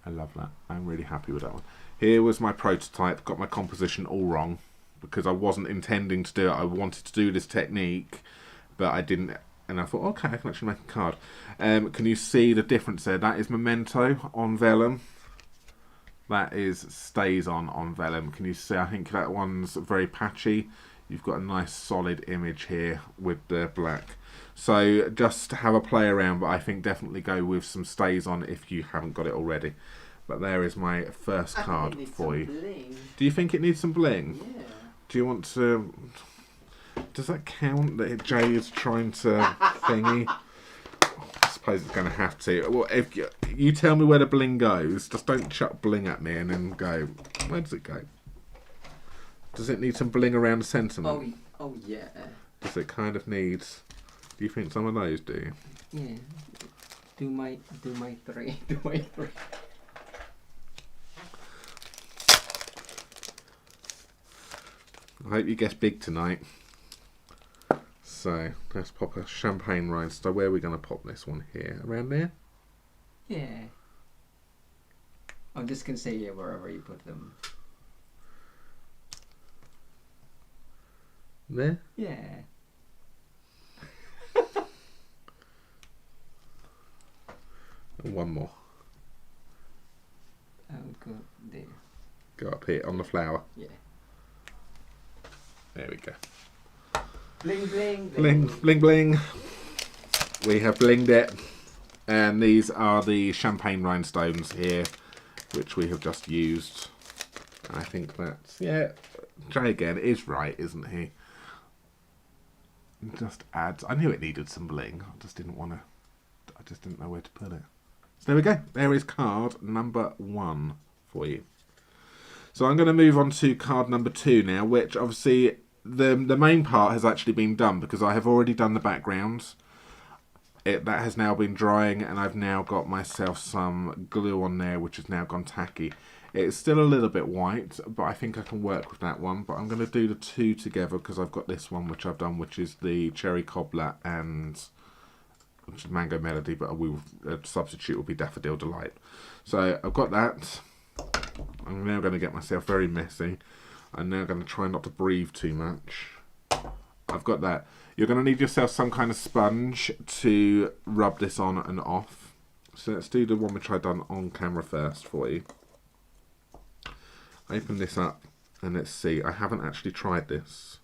I love that. I'm really happy with that one. Here was my prototype. Got my composition all wrong because I wasn't intending to do it. I wanted to do this technique, but I didn't. And I thought, okay, I can actually make a card. Can you see the difference there? That is memento on vellum. That is stays on vellum. Can you see? I think that one's very patchy. You've got a nice solid image here with the black. So just have a play around, but I think definitely go with some stays on if you haven't got it already. But there is my first card for you. Bling. Do you think it needs some bling? Yeah. Do you want to... Does that count that Jay is trying to thingy? I suppose it's going to have to. Well, if you You tell me where the bling goes. Just don't chuck bling at me and then go, where does it go? Does it need some bling around the sentiment? Oh yeah. Does it kind of need... Do you think some of those do? Yeah. Do my 3. Do my 3. I hope you guess big tonight. So, let's pop a champagne rhinestone. Where are we going to pop this one here? Around there? Yeah. I'm just going to say yeah wherever you put them. There? Yeah. And one more. I'll go there. Go up here on the flower. Yeah. There we go. Bling bling Bling, bling, bling. We have blinged it. And these are the champagne rhinestones here, which we have just used. I think that's, yeah, Jay again is right, isn't he? It just adds, I knew it needed some bling. I just didn't want to, I just didn't know where to put it. So there we go. There is card number 1 for you. So I'm going to move on to card number 2 now, which obviously the main part has actually been done because I have already done the backgrounds. That has now been drying and I've now got myself some glue on there which has now gone tacky. It's still a little bit white, but I think I can work with that one. But I'm going to do the 2 together because I've got this one which I've done, which is the Cherry Cobbler and which is Mango Melody, but a substitute will be Daffodil Delight. So I've got that. I'm now going to get myself very messy. I'm now going to try not to breathe too much. I've got that. You're going to need yourself some kind of sponge to rub this on and off. So let's do the one which I've done on camera first for you. Open this up and let's see. I haven't actually tried this.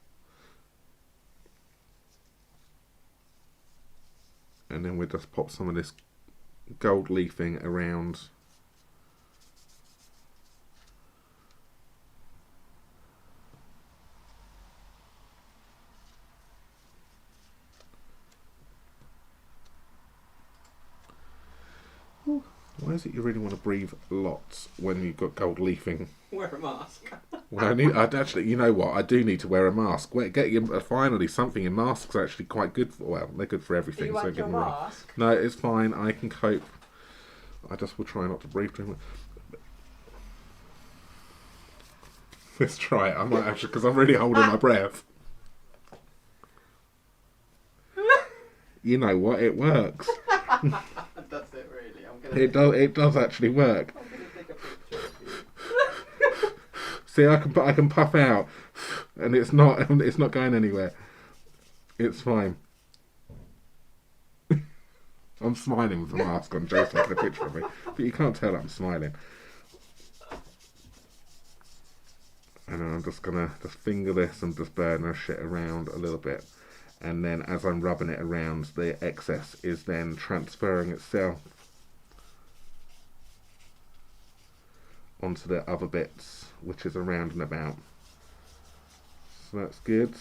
And then we'll just pop some of this gold leafing around. Why is it you really want to breathe lots when you've got gold leafing? Wear a mask. Well, I'd actually, you know what? I do need to wear a mask. Finally something in masks are actually quite good for. Well, they're good for everything. Do you want your mask? No, it's fine. I can cope. I just will try not to breathe too much. Let's try it. I might actually, because I'm really holding my breath. You know what? It works. Does it really? It does actually work. I'm gonna take a picture of you. See, I can puff out, and it's not going anywhere. It's fine. I'm smiling with the mask on. Joe's taking a picture of me, but you can't tell I'm smiling. And I'm just gonna finger this and just burnish it around a little bit, and then as I'm rubbing it around, the excess is then transferring itself onto the other bits, which is around and about. So that's good.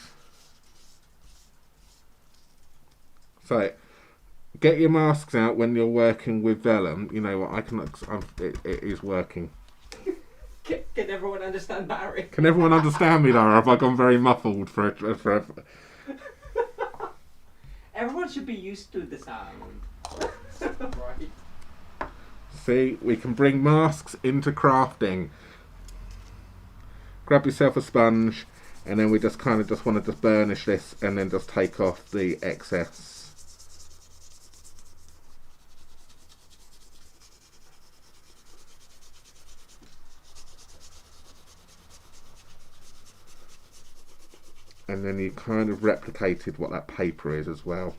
So get your masks out when you're working with vellum. You know what? It is working. Can everyone understand Barry? Can everyone understand me, Lara? Have I gone very muffled for? Everyone should be used to the sound. Right. See, we can bring masks into crafting. Grab yourself a sponge, and then we just want to burnish this, and then just take off the excess. And then you kind of replicated what that paper is as well.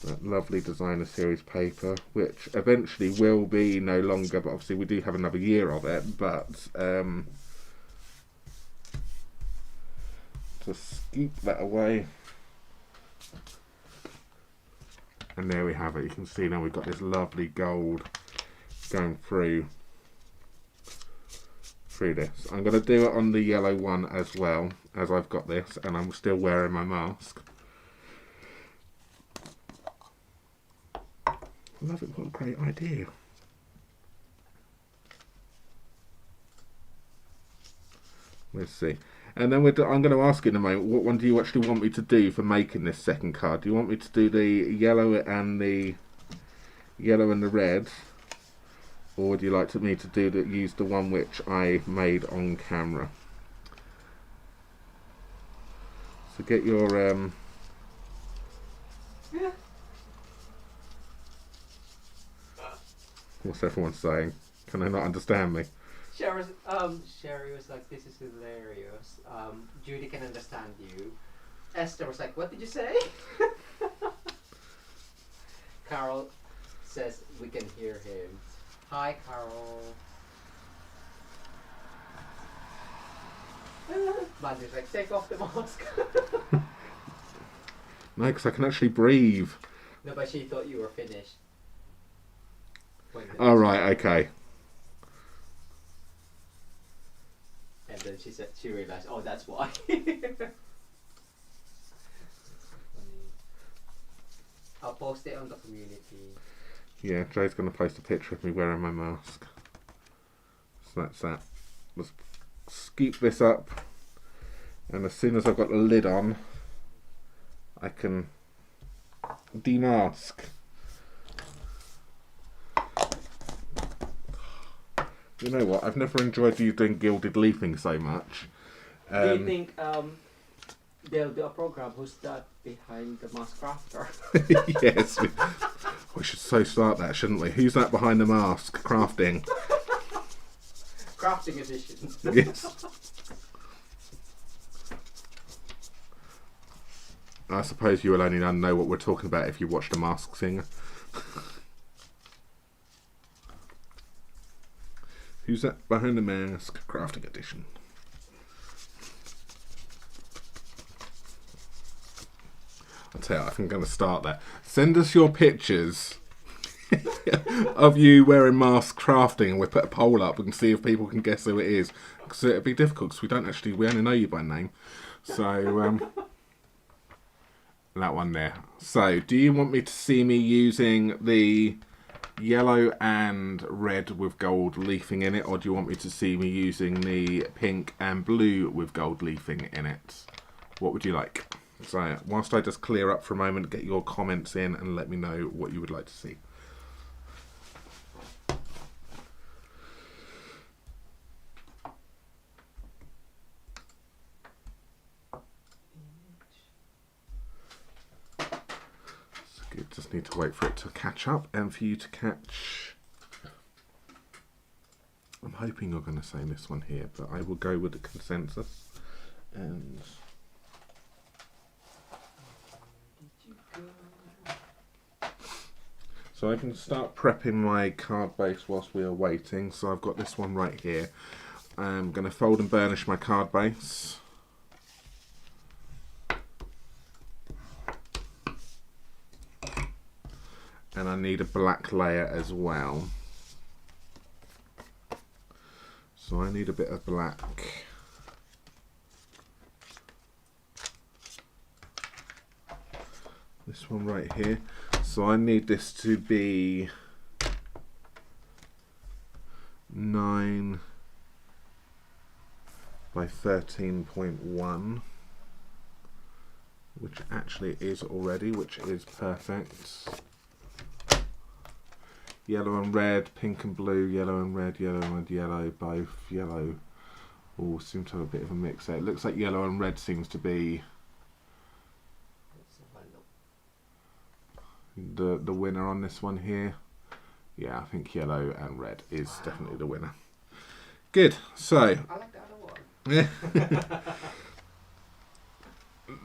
That lovely designer series paper, which eventually will be no longer, but obviously we do have another year of it, but just scoop that away. And there we have it. You can see now we've got this lovely gold going through this. I'm going to do it on the yellow one as well, as I've got this, and I'm still wearing my mask. love it. What a great idea. Let's see. And then I'm going to ask you in a moment, what one do you actually want me to do for making this second card? Do you want me to do the yellow and the red? Or would you like me to use the one which I made on camera? So get your what's everyone saying? Can they not understand me? Sherry was like, this is hilarious. Judy can understand you. Esther was like, what did you say? Carol says we can hear him. Hi, Carol. Mandy's like, take off the mask. No, because I can actually breathe. No, but she thought you were finished. Oh, right, okay. And then she realized, oh, that's why. I'll post it on the community. Yeah, Joe's going to post a picture of me wearing my mask. So that's that. Let's scoop this up. And as soon as I've got the lid on, I can demask. You know what? I've never enjoyed you doing gilded leafing so much. Do you think they'll do a program? Who's that behind the mask crafter? Yes. We should so start that, shouldn't we? Who's that behind the mask crafting? Crafting edition. Yes. I suppose you will only know what we're talking about if you watch The Masked Singer. Who's that behind the mask? Crafting edition. I'll tell you, I think I'm going to start that. Send us your pictures of you wearing mask crafting, and we'll put a poll up and see if people can guess who it is. Because it'd be difficult because we only know you by name. So, that one there. So, do you want me to see me using the yellow and red with gold leafing in it, or do you want me to see me using the pink and blue with gold leafing in it? What would you like? So, whilst I just clear up for a moment, get your comments in and let me know what you would like to see. Just need to wait for it to catch up and for you to catch. I'm hoping you're going to say this one here, but I will go with the consensus. And so I can start prepping my card base whilst we are waiting. So I've got this one right here. I'm going to fold and burnish my card base. And I need a black layer as well. So I need a bit of black. This one right here. So I need this to be 9 by 13.1. Which actually is already, which is perfect. Yellow and red, pink and blue, yellow and red, yellow, both yellow. Oh, seem to have a bit of a mix there. It looks like yellow and red seems to be the winner on this one here. Yeah, I think yellow and red is definitely the winner. Good. So I like the other one. Yeah.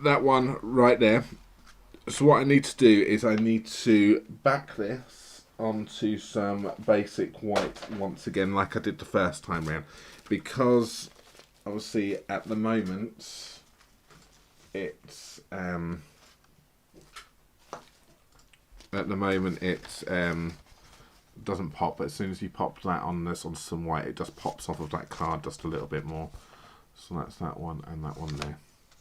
That one right there. So what I need to do is I need to back this onto some basic white once again, like I did the first time round, because obviously at the moment it's doesn't pop, but as soon as you pop that on some white, it just pops off of that card just a little bit more. So that's that one and that one there.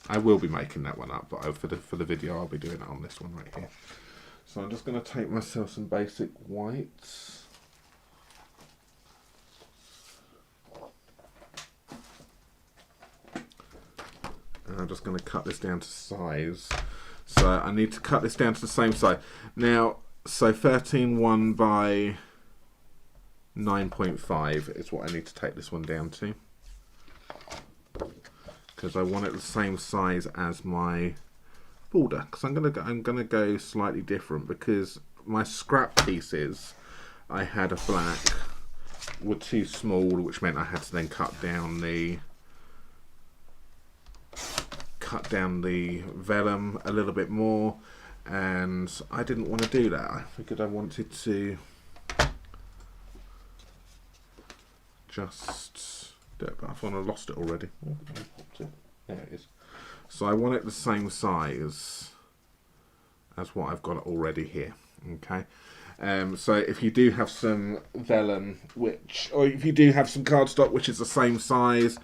I will be making that one up, but for the video I'll be doing it on this one right here. So I'm just going to take myself some basic whites. And I'm just going to cut this down to size. So I need to cut this down to the same size. Now, so 13.1 by 9.5 is what I need to take this one down to. Because I want it the same size as my border. Because I'm gonna go slightly different, because my scrap pieces I had of black were too small, which meant I had to then cut down the vellum a little bit more, and I didn't want to do that. I figured I wanted to just do it, but I thought I lost it already. Oh, I popped it. There it is. So I want it the same size as what I've got already here. Okay. So if you do have some vellum, or if you do have some cardstock which is the same size,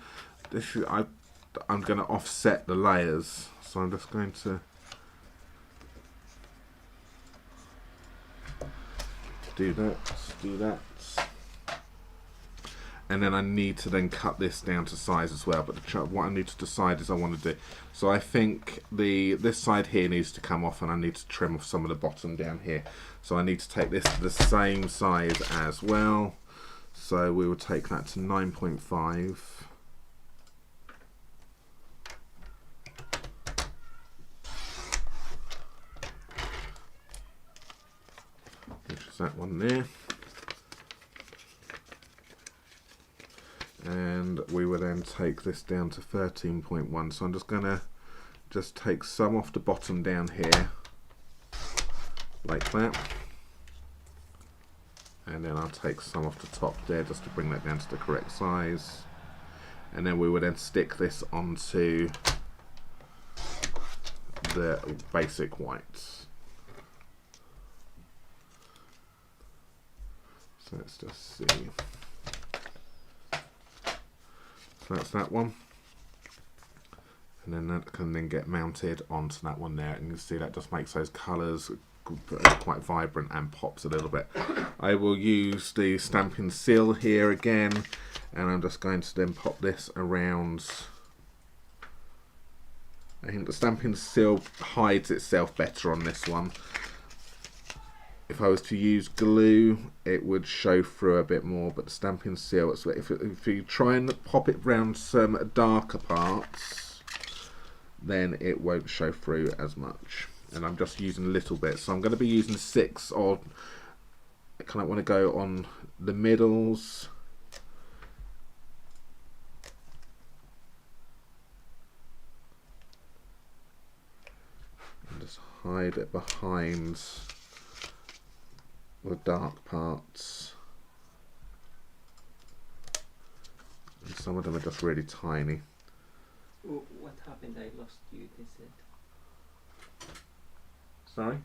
I'm going to offset the layers. So I'm just going to do that. And then I need to then cut this down to size as well. But what I need to decide is I want to do. So I think this side here needs to come off, and I need to trim off some of the bottom down here. So I need to take this to the same size as well. So we will take that to 9.5. Which is that one there. And we will then take this down to 13.1. So I'm just going to take some off the bottom down here, like that. And then I'll take some off the top there, just to bring that down to the correct size. And then we will then stick this onto the basic whites. So let's just see. So that's that one, and then that can then get mounted onto that one there, and you can see that just makes those colours quite vibrant and pops a little bit. I will use the Stampin seal here again, and I'm just going to then pop this around. I think the Stampin seal hides itself better on this one. If I was to use glue, it would show through a bit more, but the Stampin seal, if you try and pop it around some darker parts, then it won't show through as much. And I'm just using a little bit, so I'm going to be using 6, or I kind of want to go on the middles. And just hide it behind the dark parts, and some of them are just really tiny. What happened? I lost you. They said. Sorry?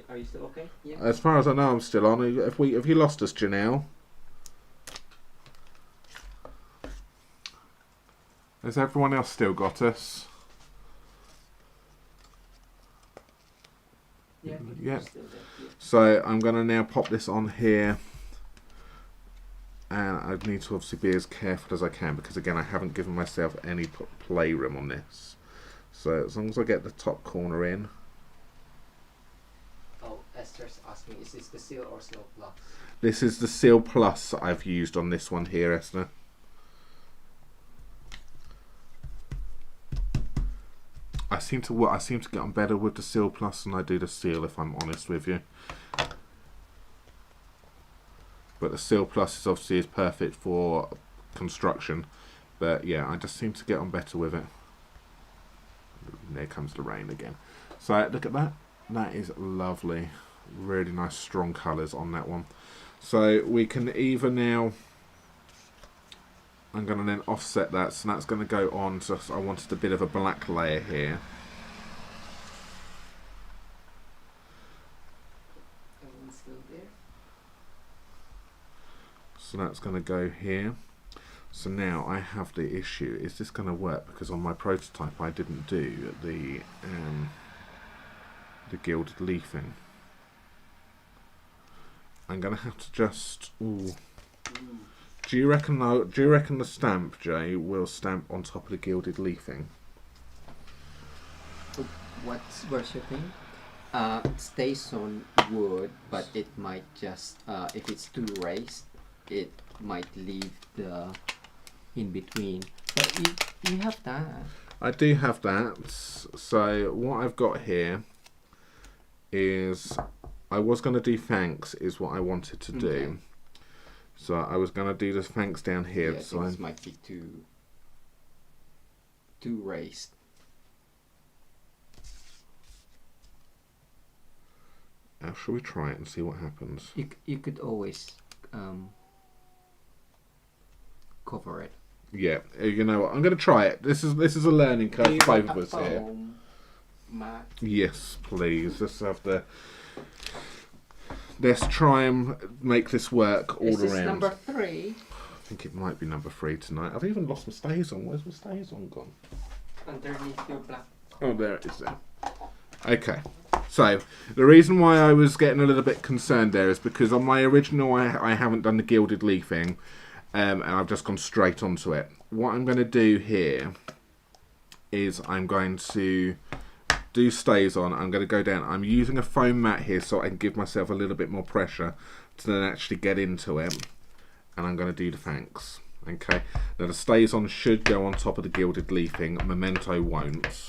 Are you still okay? Yeah. As far as I know, I'm still on. If you lost us, Janelle, has everyone else still got us? Yeah. So I'm going to now pop this on here, and I need to obviously be as careful as I can, because again I haven't given myself any playroom on this. So as long as I get the top corner in. Oh, Esther's asking, is this the seal or Seal Plus? This is the Seal Plus I've used on this one here, Esther. I seem to get on better with the Seal Plus than I do the Seal, if I'm honest with you. But the Seal Plus is perfect for construction. But yeah, I just seem to get on better with it. There comes the rain again. So look at that. That is lovely. Really nice strong colours on that one. So we can either now, I'm going to then offset that, so that's going to go on. So I wanted a bit of a black layer here. Everyone's still there. So that's going to go here. So now I have the issue. Is this going to work? Because on my prototype I didn't do the gilded leafing. I'm going to have to just. Ooh. Do you reckon the stamp, Jay, will stamp on top of the gilded leafing? What's worshipping? It stays on wood, but it might just if it's too raised, it might leave the in between. But you have that. I do have that. So what I've got here is I was going to do thanks is what I wanted to do. So I was going to do the thanks down here. Yeah, so this might be too raised. Shall we try it and see what happens? You could always cover it. Yeah, you know what? I'm going to try it. This is a learning curve for both of us here. Matt? Yes, please. Let's try and make this work all Is this around. number 3? I think it might be number 3 tonight. I've even lost my stays on. Where's my stays on gone? Underneath your black. Oh, there it is there. Okay. So, the reason why I was getting a little bit concerned there is because on my original I haven't done the gilded leafing and I've just gone straight onto it. What I'm going to do here is I'm going to do stays on. I'm going to go down. I'm using a foam mat here so I can give myself a little bit more pressure to then actually get into it. And I'm going to do the thanks. Okay. Now the stays on should go on top of the gilded leafing. Memento won't.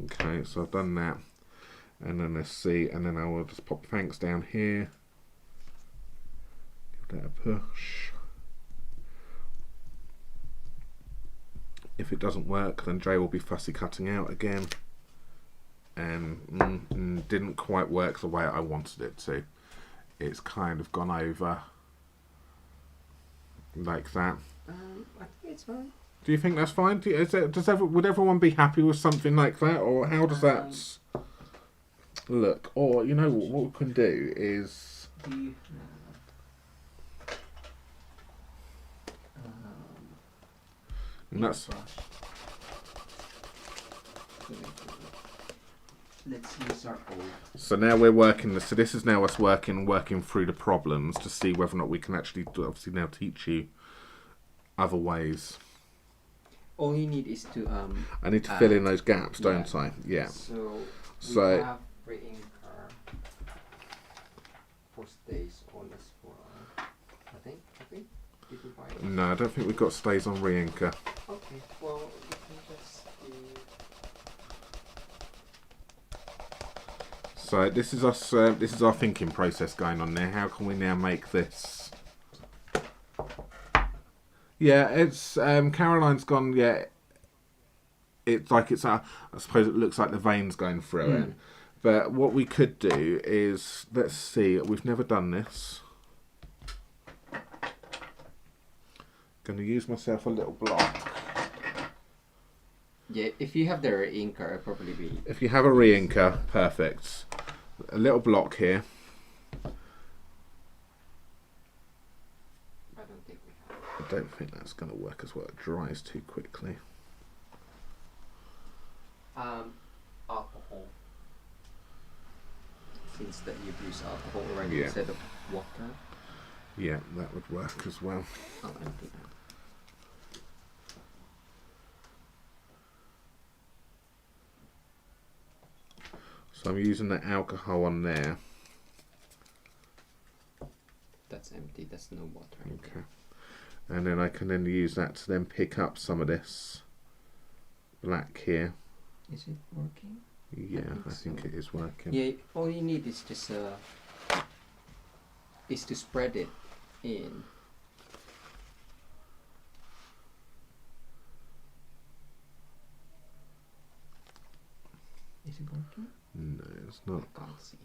Okay, so I've done that. And then let's see. And then I will just pop thanks down here. Give that a push. If it doesn't work, then Jay will be fussy cutting out again. And didn't quite work the way I wanted it to. It's kind of gone over like that. I think it's fine. Do you think that's fine? Would everyone be happy with something like that, or how does that look? Or you know what we can do is. Do you And that's. Let's use our old. So now we're working. So this is now us working through the problems to see whether or not we can actually obviously now teach you other ways. All you need is to I need to fill in those gaps, don't I? Yeah. So So have re-inker for stays on as well. I think. Did you buy it? no, I don't think we've got stays on re-inker. Okay. Well, you can just do. So this is us. This is our thinking process going on there. How can we now make this? Yeah, it's Caroline's gone. Yeah, it's like it's. I suppose it looks like the veins going through it. But what we could do is, let's see. We've never done this. Going to use myself a little block. Yeah, if you have the re-inker, it'll probably be. If you have a re-inker, perfect. A little block here. I don't think we have. I don't think that's going to work as well. It dries too quickly. Alcohol. Since that you've used alcohol already Yeah. instead of water. Yeah, that would work as well. I'll empty that. So I'm using the alcohol on there. That's empty. That's no water. Okay. And then I can then use that to then pick up some of this black here. Is it working? Yeah, I think think so. it is working. Yeah. All you need is just is to spread it in. Is it working? No, it's not. I can't see.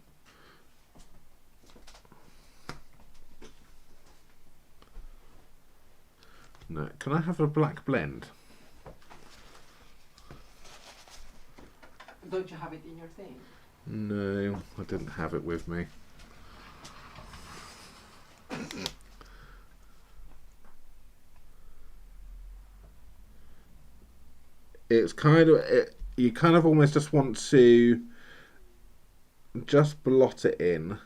No. Can I have a black blend? Don't you have it in your thing? No, I didn't have it with me. it's kind of you kind of almost just want to just blot it in,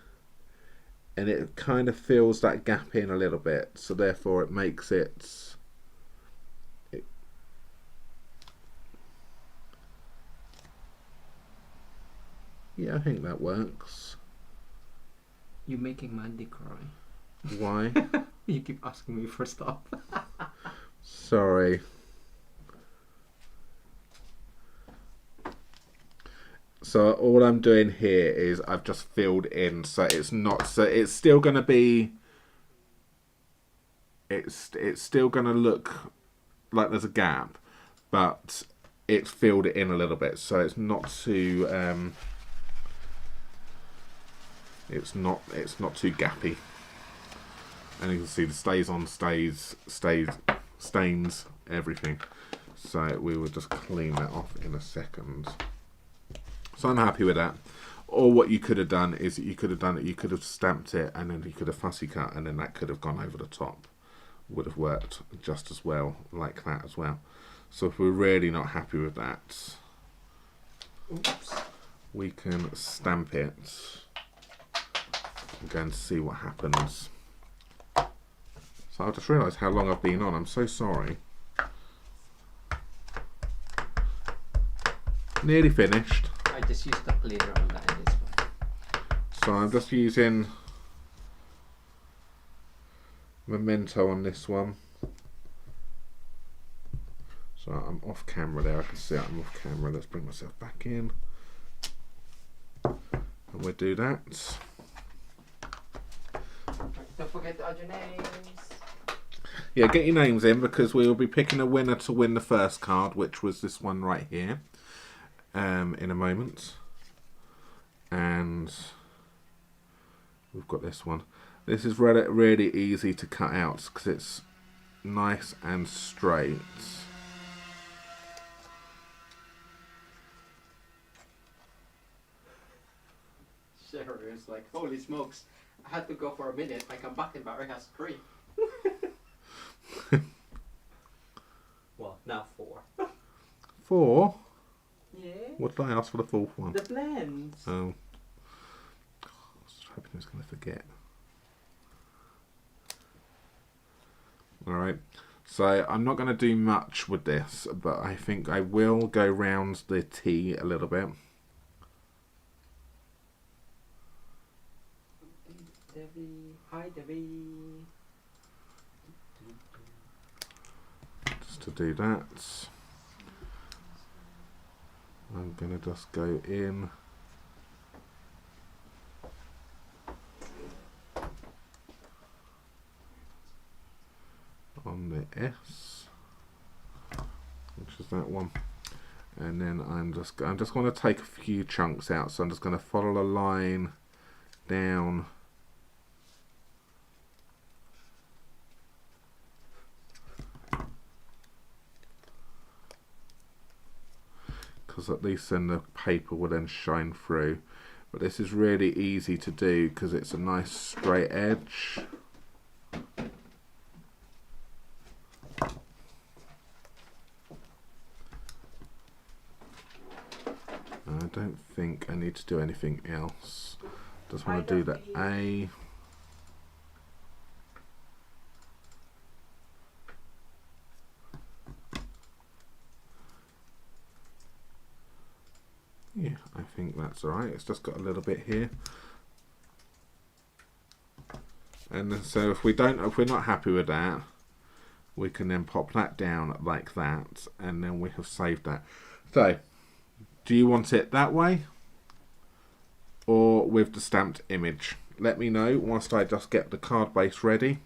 and it kind of fills that gap in a little bit, so therefore it makes it, yeah, I think that works. You're making Mandy cry. Why? You keep asking me for stuff. Sorry. So all I'm doing here is I've just filled in, so it's not, so it's still going to be, it's still going to look like there's a gap, but it's filled it in a little bit, so it's not too it's not too gappy. And you can see the stains, everything. So we will just clean that off in a second. So I'm happy with that. Or what you could have done is you could have stamped it and then you could have fussy cut and then that could have gone over the top. Would have worked just as well like that as well. So if we're really not happy with that, oops, we can stamp it. I'm going to see what happens. So I just realised how long I've been on. I'm so sorry. Nearly finished. I just used the cleaner on that and it's fine. So I'm just using Memento on this one. So I'm off camera there. I can see I'm off camera. Let's bring myself back in. And we'll do that. Don't forget to add your names. Yeah, get your names in because we will be picking a winner to win the first card, which was this one right here, in a moment. And we've got this one. This is really easy to cut out because it's nice and straight. Sherry was like, holy smokes, I had to go for a minute. I come back and Barry has 3. Well, now 4. 4? Yeah. What did I ask for the 4th one? The blends. Oh. I was hoping I was going to forget. Alright. So I'm not going to do much with this, but I think I will go round the T a little bit. Debbie. Hi, Debbie. Just to do that, I'm going to just go in on the S, which is that one, and then I'm just going to take a few chunks out. So I'm just going to follow a line down because at least then the paper will then shine through. But this is really easy to do because it's a nice straight edge. I don't think I need to do anything else. Just want to do the A. Yeah, I think that's alright. It's just got a little bit here. And then, so if we're not happy with that, we can then pop that down like that, and then we have saved that. So, do you want it that way or with the stamped image? Let me know whilst I just get the card base ready.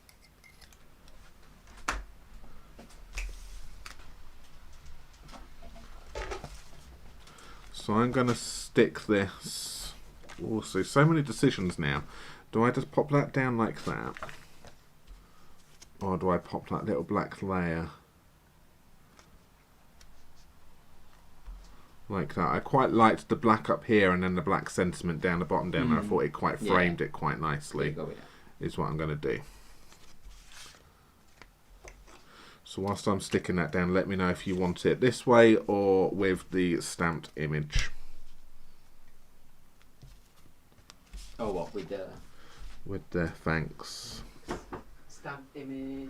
So I'm going to stick this. Also, so many decisions now. Do I just pop that down like that? Or do I pop that little black layer like that? I quite liked the black up here and then the black sentiment down the bottom down there. I thought it quite framed it quite nicely. Is what I'm going to do. So whilst I'm sticking that down, let me know if you want it this way or with the stamped image. Oh, what with the thanks. stamp image,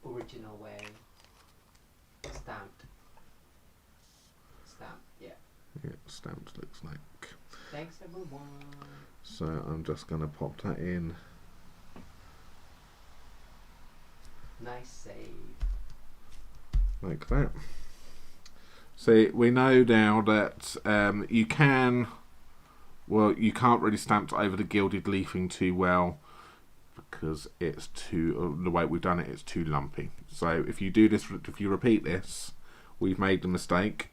original way, stamped, yeah. Yeah, stamped looks like. Thanks everyone. So I'm just going to pop that in. Nice save. Like that. See, we know now that you can, well, you can't really stamp over the gilded leafing too well because it's too, the way we've done it, it's too lumpy. So if you do this, if you repeat this, we've made the mistake.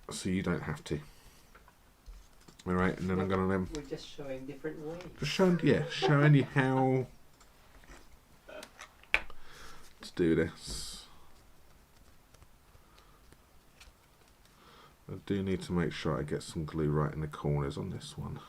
So you don't have to. Alright, and then I'm going to We're just showing different ways. just showing you how to do this. I do need to make sure I get some glue right in the corners on this one.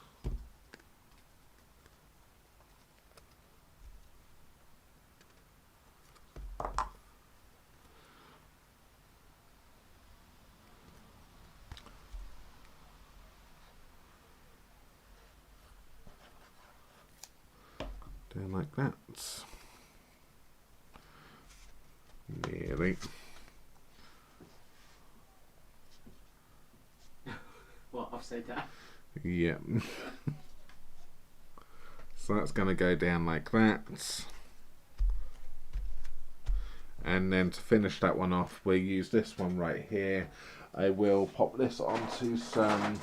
Down like that. Nearly. Well, upside down. Yeah. So that's going to go down like that. And then to finish that one off, we'll use this one right here. I will pop this onto some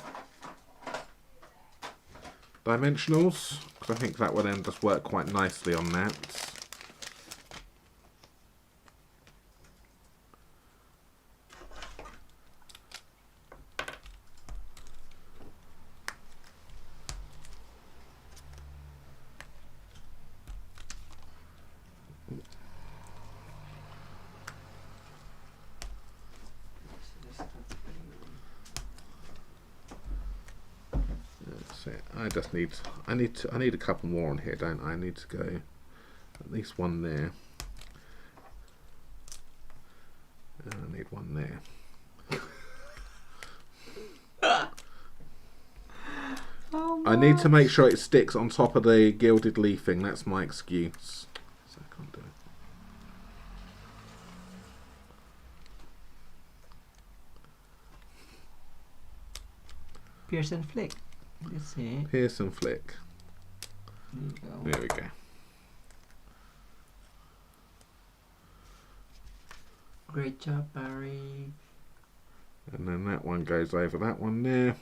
dimensionals, because I think that will then just work quite nicely on that. I just need, I need a couple more on here, don't I? I need to go at least one there, and I need one there. Oh, I need to make sure it sticks on top of the gilded leafing. That's my excuse. So I can't do it. Pierce and flick. Let's see. Pierce and flick. There you go. There we go. Great job, Barry. And then that one goes over that one there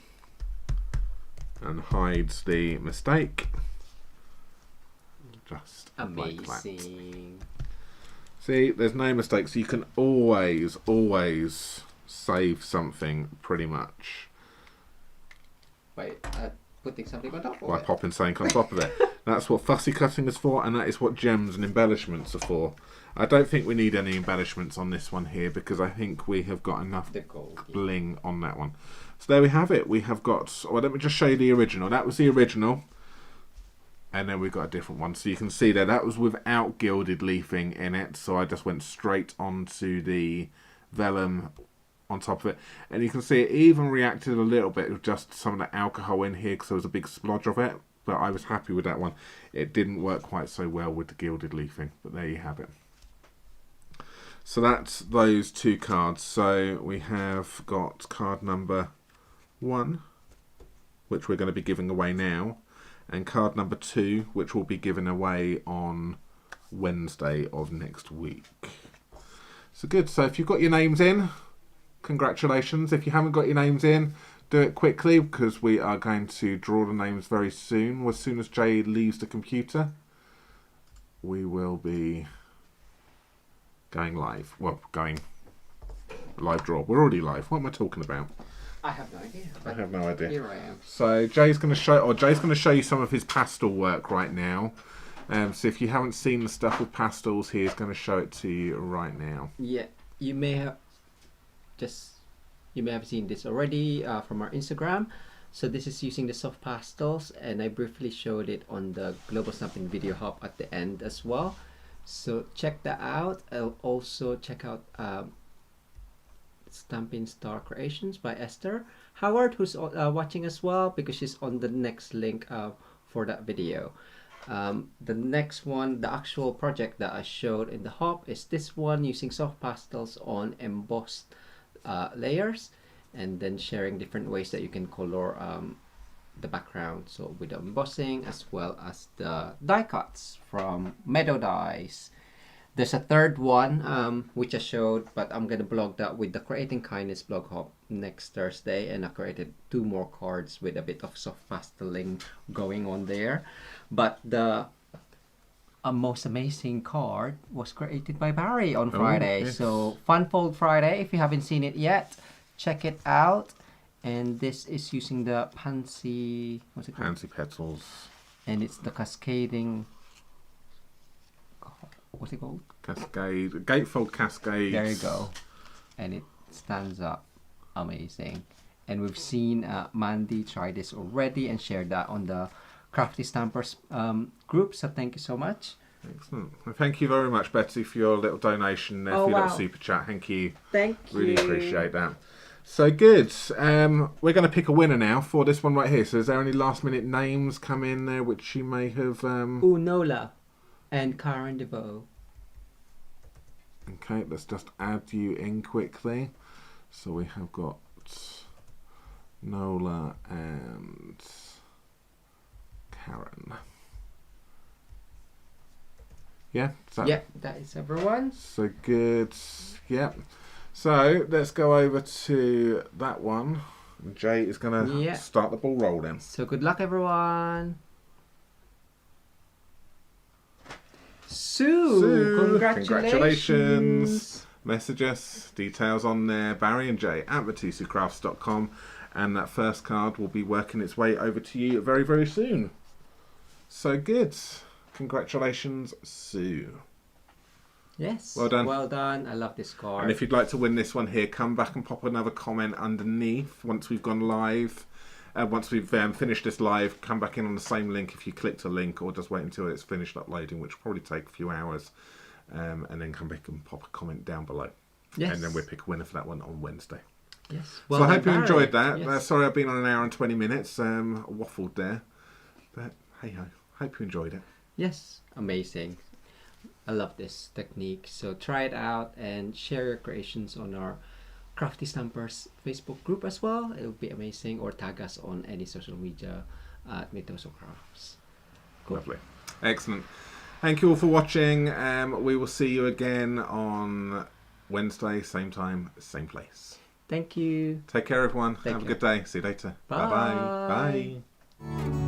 and hides the mistake. Just like that. Amazing. See, there's no mistakes. You can always save something pretty much By putting something on top of by it. popping something on top of it. That's what fussy cutting is for, and that is what gems and embellishments are for. I don't think we need any embellishments on this one here because I think we have got enough The gold. bling on that one. So there we have it. We have got, well, let me just show you the original. That was the original. And then we've got a different one. So you can see there, that was without gilded leafing in it. So I just went straight onto the vellum on top of it. And you can see it even reacted a little bit with just some of the alcohol in here because there was a big splodge of it. But I was happy with that one. It didn't work quite so well with the gilded leafing. But there you have it. So that's those two cards. So we have got card number 1, which we're going to be giving away now, and card number 2, which will be given away on Wednesday of next week. So good. So if you've got your names in, congratulations. If you haven't got your names in, do it quickly because we are going to draw the names very soon. As soon as Jay leaves the computer, we will be going live. Well, going live draw. We're already live. What am I talking about? I have no idea. I have no idea. Here I am. So Jay's going to show you some of his pastel work right now. So if you haven't seen the stuff with pastels, he's going to show it to you right now. Yeah, you may have seen this already from our Instagram. So this is using the soft pastels, and I briefly showed it on the Global Stampin' video hub at the end as well. So check that out. I'll also check out Stampin' Star Creations by Esther Howard, who's watching as well, because she's on the next link for that video. The next one, the actual project that I showed in the hub, is this one using soft pastels on embossed layers, and then sharing different ways that you can color the background. So with the embossing as well as the die cuts from Meadow Dies. There's a third one which I showed, but I'm gonna blog that with the Creating Kindness blog hop next Thursday, and I created 2 more cards with a bit of soft pasteling going on there. But the most amazing card was created by Barry on Friday. Yes. So Funfold Friday, if you haven't seen it yet, check it out. And this is using the Pansy, what's it called? Pansy petals. And it's the cascading, what's it called? Cascade. Gatefold cascades. There you go. And it stands up amazing. And we've seen Mandy try this already and shared that on the Crafty Stampers group. So thank you so much. Excellent. Well, thank you very much, Betsy, for your little donation there, for your little super chat. Thank you. Thank you. Really appreciate that. So good. We're going to pick a winner now for this one right here. So is there any last minute names come in there which you may have... Nola and Karen DeVoe. Okay, let's just add you in quickly. So we have got Nola and Karen. Yeah? Yeah, that is everyone. So good. Yeah. So let's go over to that one. Jay is going to start the ball rolling. So good luck, everyone. Sue, congratulations. Message us, details on there, Barry and Jay at MitosuCrafts.com, and that first card will be working its way over to you very, very soon. So good. Congratulations, Sue. Yes. Well done. Well done. I love this card. And if you'd like to win this one here, come back and pop another comment underneath once we've gone live. Once we've finished this live, come back in on the same link if you clicked a link, or just wait until it's finished uploading, which will probably take a few hours, and then come back and pop a comment down below. Yes. And then we'll pick a winner for that one on Wednesday. Yes. Well, so I hope you enjoyed that. Yes. Sorry I've been on an hour and 20 minutes. Waffled there. But hey ho, hope you enjoyed it. Yes. Amazing. I love this technique. So try it out and share your creations on our Crafty Stampers Facebook group as well. It would be amazing. Or tag us on any social media at Mitosu Crafts. Cool. Lovely. Excellent. Thank you all for watching. We will see you again on Wednesday, same time, same place. Thank you. Take care, everyone. Have a good day. See you later. Bye. Bye-bye. Bye.